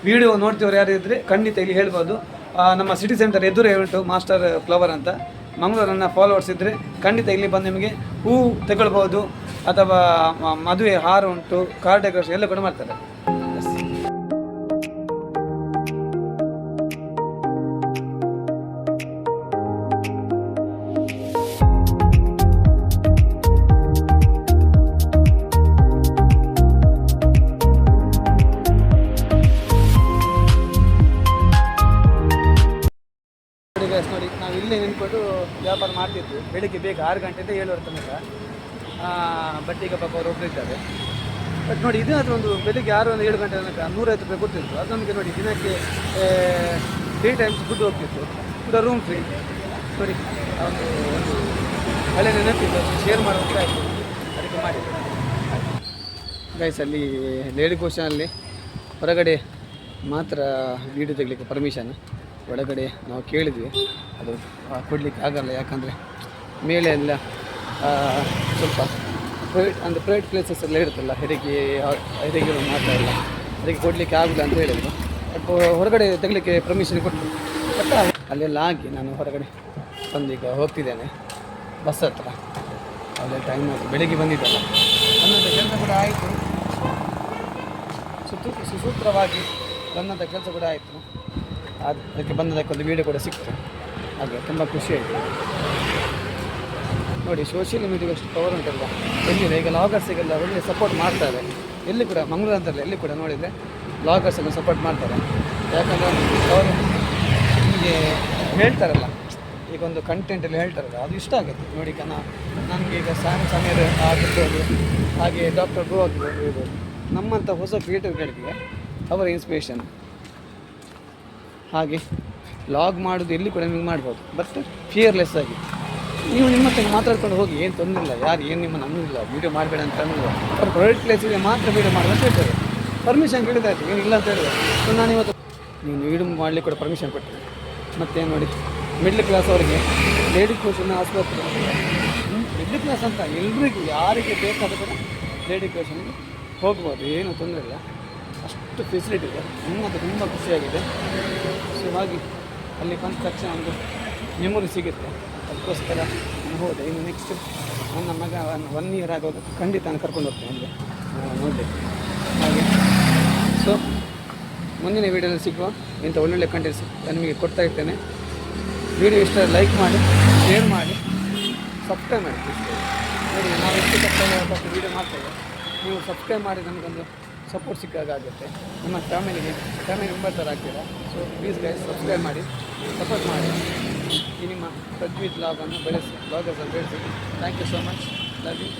A: ವಿಡಿಯೋ ನೋಡ್ತಿವ್ರು ಯಾರು ಇದ್ದರೆ ಖಂಡಿತ ಇಲ್ಲಿ ಹೇಳ್ಬೋದು. ನಮ್ಮ ಸಿಟಿ ಸೆಂಟರ್ ಎದುರೇ ಉಂಟು ಮಾಸ್ಟರ್ ಫ್ಲವರ್ ಅಂತ. ಮಂಗಳೂರನ್ನ ಫಾಲೋವರ್ಸ್ ಇದ್ದರೆ ಖಂಡಿತ ಇಲ್ಲಿ ಬಂದು ನಿಮಗೆ ಹೂ ತಗೊಳ್ಬೋದು, ಅಥವಾ ಮದುವೆ ಹಾರ ಉಂಟು, ಕಾರ್ ಡೆಕೋರೇಷನ್ ಎಲ್ಲ ಕೂಡ ಮಾಡ್ತಾರೆ. ನೋಡಿ ನಾವು ಇಲ್ಲೇ ನಿಂತ್ಕೊಂಡು ವ್ಯಾಪಾರ ಮಾಡ್ತಿದ್ವಿ. ಬೆಳಿಗ್ಗೆ ಬೇಗ 6 ಗಂಟೆಯಿಂದ 7:30 ತನಕ. ಬಟ್ ಈಗ ಪಾಪ ಅವರು ಒಬ್ಬರು ಇದ್ದಾರೆ. ಬಟ್ ನೋಡಿ ಇದಾದರೂ ಒಂದು ಬೆಳಿಗ್ಗೆ 6 7 ಗಂಟೆ ತನಕ 150 ರೂಪಾಯಿ ಕೊಡ್ತಿದ್ರು. ಅದು ನಮಗೆ ನೋಡಿ ದಿನಕ್ಕೆ 3 ಟೈಮ್ಸ್ ಫುಡ್ ಹೋಗ್ತಿತ್ತು, ಕೂಡ ರೂಮ್ ಫ್ರೀ. ನೋಡಿ ಒಂದು ಹಳೆ ನೆನಪಿತ್ತು, ಶೇರ್ ಮಾಡೋಕ್ಕೆ ಆಯಿತು, ಅದಕ್ಕೆ ಮಾಡಿದ್ದು ಗೈಸ್. ಅಲ್ಲಿ ಲೇಡಿ ಪೋರ್ಷನಲ್ಲಿ ಹೊರಗಡೆ ಮಾತ್ರ ವೀಡಿಯೋ ತೆಗಲಿಕ್ಕೆ ಪರ್ಮಿಷನ್. ಒಳಗಡೆ ನಾವು ಕೇಳಿದ್ವಿ, ಅದು ಕೊಡಲಿಕ್ಕೆ ಆಗಲ್ಲ. ಯಾಕಂದರೆ ಮೇಲೆ ಎಲ್ಲ ಸ್ವಲ್ಪ ಪ್ರೈವೇಟ್ ಪ್ಲೇಸಸ್ ಎಲ್ಲ ಇರುತ್ತಲ್ಲ, ಹೆರಿಗೆ ಮಾತ್ರ ಇಲ್ಲ, ಅದಕ್ಕೆ ಕೊಡಲಿಕ್ಕೆ ಆಗೋಲ್ಲ ಅಂತ ಹೇಳಿದ್ರು. ಬಟ್ ಹೊರಗಡೆ ತೆಗಲಿಕ್ಕೆ ಪರ್ಮಿಷನ್ ಕೊಟ್ಟು ಬಟ್ ಅಲ್ಲೆಲ್ಲ ಆಗಿ ನಾನು ಹೊರಗಡೆ ಬಂದು ಈಗ ಹೋಗ್ತಿದ್ದೇನೆ ಬಸ್ ಹತ್ರ. ಅಲ್ಲೇ ಟೈಮ್ ಆಯಿತು, ಬೆಳಿಗ್ಗೆ ಬಂದಿದ್ದಲ್ಲ. ನನ್ನದು ಕೆಲಸ ಕೂಡ ಆಯಿತು, ಸುಸೂತ್ರವಾಗಿ ನನ್ನಂಥ ಕೆಲಸ ಕೂಡ ಆಯಿತು. ಅದಕ್ಕೆ ಬಂದದಕ್ಕೊಂದು ವೀಡಿಯೋ ಕೂಡ ಸಿಕ್ತು. ಹಾಗೆ ತುಂಬ ಖುಷಿ ಆಯಿತು. ನೋಡಿ ಸೋಷಿಯಲ್ ಮೀಡಿಯಾಗೆ ಅಷ್ಟು ಪವರ್ ಉಂಟಲ್ಲ ಎಲ್ಲಿದೆ. ಈಗ ಲಾಗರ್ಸಿಗೆಲ್ಲ ಒಳ್ಳೆ ಸಪೋರ್ಟ್ ಮಾಡ್ತಾರೆ. ಎಲ್ಲಿ ಕೂಡ ಮಂಗಳೂರು ಅಂತಲ್ಲ, ಎಲ್ಲಿ ಕೂಡ ನೋಡಿದರೆ ಲಾಗರ್ಸನ್ನು ಸಪೋರ್ಟ್ ಮಾಡ್ತಾರೆ. ಯಾಕಂದರೆ ಅವರು ನಿಮಗೆ ಹೇಳ್ತಾರಲ್ಲ, ಈಗ ಒಂದು ಕಂಟೆಂಟಲ್ಲಿ ಹೇಳ್ತಾರಲ್ಲ, ಅದು ಇಷ್ಟ ಆಗುತ್ತೆ ನೋಡಿ. ನನಗೆ ಈಗ ಸಮೀರ್ ಆಗಿರ್ಬೋದು, ಹಾಗೆ ಡಾಕ್ಟರ್ ಬ್ರೋ ಆಗಿರ್ಬೋದು, ನಮ್ಮಂಥ ಹೊಸ ಕ್ರಿಯೇಟಿವ್ಗಳಿಗೆ ಅವರ ಇನ್ಸ್ಪಿರೇಷನ್. ಹಾಗೆ ಲಾಗ್ ಮಾಡೋದು ಎಲ್ಲಿ ಕೂಡ ನಿಮಗೆ ಮಾಡ್ಬೋದು, ಬಟ್ ಫಿಯರ್ಲೆಸ್ ಆಗಿ ನೀವು ನಿಮ್ಮ ಹತ್ರ ಮಾತಾಡ್ಕೊಂಡು ಹೋಗಿ, ಏನು ತೊಂದರೆ ಇಲ್ಲ, ಯಾರು ಏನು ನಿಮ್ಮನ್ನು ಅನ್ನೋದಿಲ್ಲ. ವೀಡಿಯೋ ಮಾಡಬೇಡ ಅಂತ ಅನ್ನೋದು, ಅವ್ರು ಪ್ರೈವೇಟ್ ಪ್ಲೇಸಿಗೆ ಮಾತ್ರ ವೀಡಿಯೋ ಮಾಡಿ ಅಂತ ಹೇಳ್ತಾರೆ. ಪರ್ಮಿಷನ್ ಕೇಳಿದಾಯ್ತು, ಏನಿಲ್ಲ ಅಂತ ಹೇಳಿದೆ. ಸೊ ನಾನು ಇವತ್ತು ನೀವು ವೀಡಿಯೋ ಮಾಡಲಿಕ್ಕೆ ಕೂಡ ಪರ್ಮಿಷನ್ ಕೊಟ್ಟೆ. ಮತ್ತು ನೋಡಿ ಮಿಡ್ಲ್ ಕ್ಲಾಸ್ ಅವರಿಗೆ ಲೇಡಿ ಕೋಷನ್ ಆಸ್ಪತ್ರೆ, ಮಿಡ್ಲ್ ಕ್ಲಾಸ್ ಅಂತ ಎಲ್ರಿಗೂ ಯಾರಿಗೆ ಬೇಕಾದ ಕೂಡ ಲೇಡಿ ಕೋಷನ್ಗೆ ಹೋಗ್ಬೋದು, ಏನು ತೊಂದರೆ ಇಲ್ಲ. ಅಷ್ಟು ಫೆಸಿಲಿಟಿ ಇದೆ. ನಮ್ಮದು ತುಂಬ ಖುಷಿಯಾಗಿದೆ. ಸೊ ಹಾಗೆ ಅಲ್ಲಿ ಬಂದ ತಕ್ಷಣ ಒಂದು ಮೆಮೊರಿ ಸಿಗುತ್ತೆ. ಅದಕ್ಕೋಸ್ಕರ ನಾನು ಹೋದೆ. ಇನ್ನು ನೆಕ್ಸ್ಟ್ ನನ್ನ ಮಗ 1 ಇಯರ್ ಆಗೋದು ಖಂಡಿತ ನಾನು ಕರ್ಕೊಂಡು ಹೋಗ್ತೇನೆ ಅಂದರೆ ನೋಡಬೇಕು. ಹಾಗೆ ಸೊ ಮುಂದಿನ ವೀಡಿಯೋದಲ್ಲಿ ಸಿಗುವ ಇಂಥ ಒಳ್ಳೊಳ್ಳೆ ಕಂಟೆಂಟ್ಸ್ ನಿಮಗೆ ಕೊಡ್ತಾ ಇರ್ತೇನೆ. ವೀಡಿಯೋ ಇಷ್ಟ ಲೈಕ್ ಮಾಡಿ, ಶೇರ್ ಮಾಡಿ, ಸಬ್ಸ್ಕ್ರೈಬ್ ಮಾಡಿ. ನೋಡಿ ನಾವು ಎಷ್ಟು ಸಬ್ಸ್ಕ್ರೈಬ್ ವೀಡಿಯೋ ಮಾಡ್ತೇವೆ, ನೀವು ಸಬ್ಸ್ಕ್ರೈಬ್ ಮಾಡಿ ನಮಗೊಂದು ಸಪೋರ್ಟ್ ಸಿಕ್ಕಾಗುತ್ತೆ. ನಮ್ಮ ಫ್ಯಾಮಿಲಿ ಮೆಂಬರ್ ಥರ ಆಗ್ತೀರಾ. ಸೊ ಪ್ಲೀಸ್ ಗೈಸ್ ಸಬ್ಸ್ಕ್ರೈಬ್ ಮಾಡಿ, ಸಪೋರ್ಟ್ ಮಾಡಿ. ಈ ನಿಮ್ಮ ಪ್ರಜ್ವೀತ್ ಲಾಗನ್ನು ಬೆಳೆಸಿ, ಲಾಗರ್ಸನ್ನು ಬೆಳೆಸಿ. Thank you so much. Love you.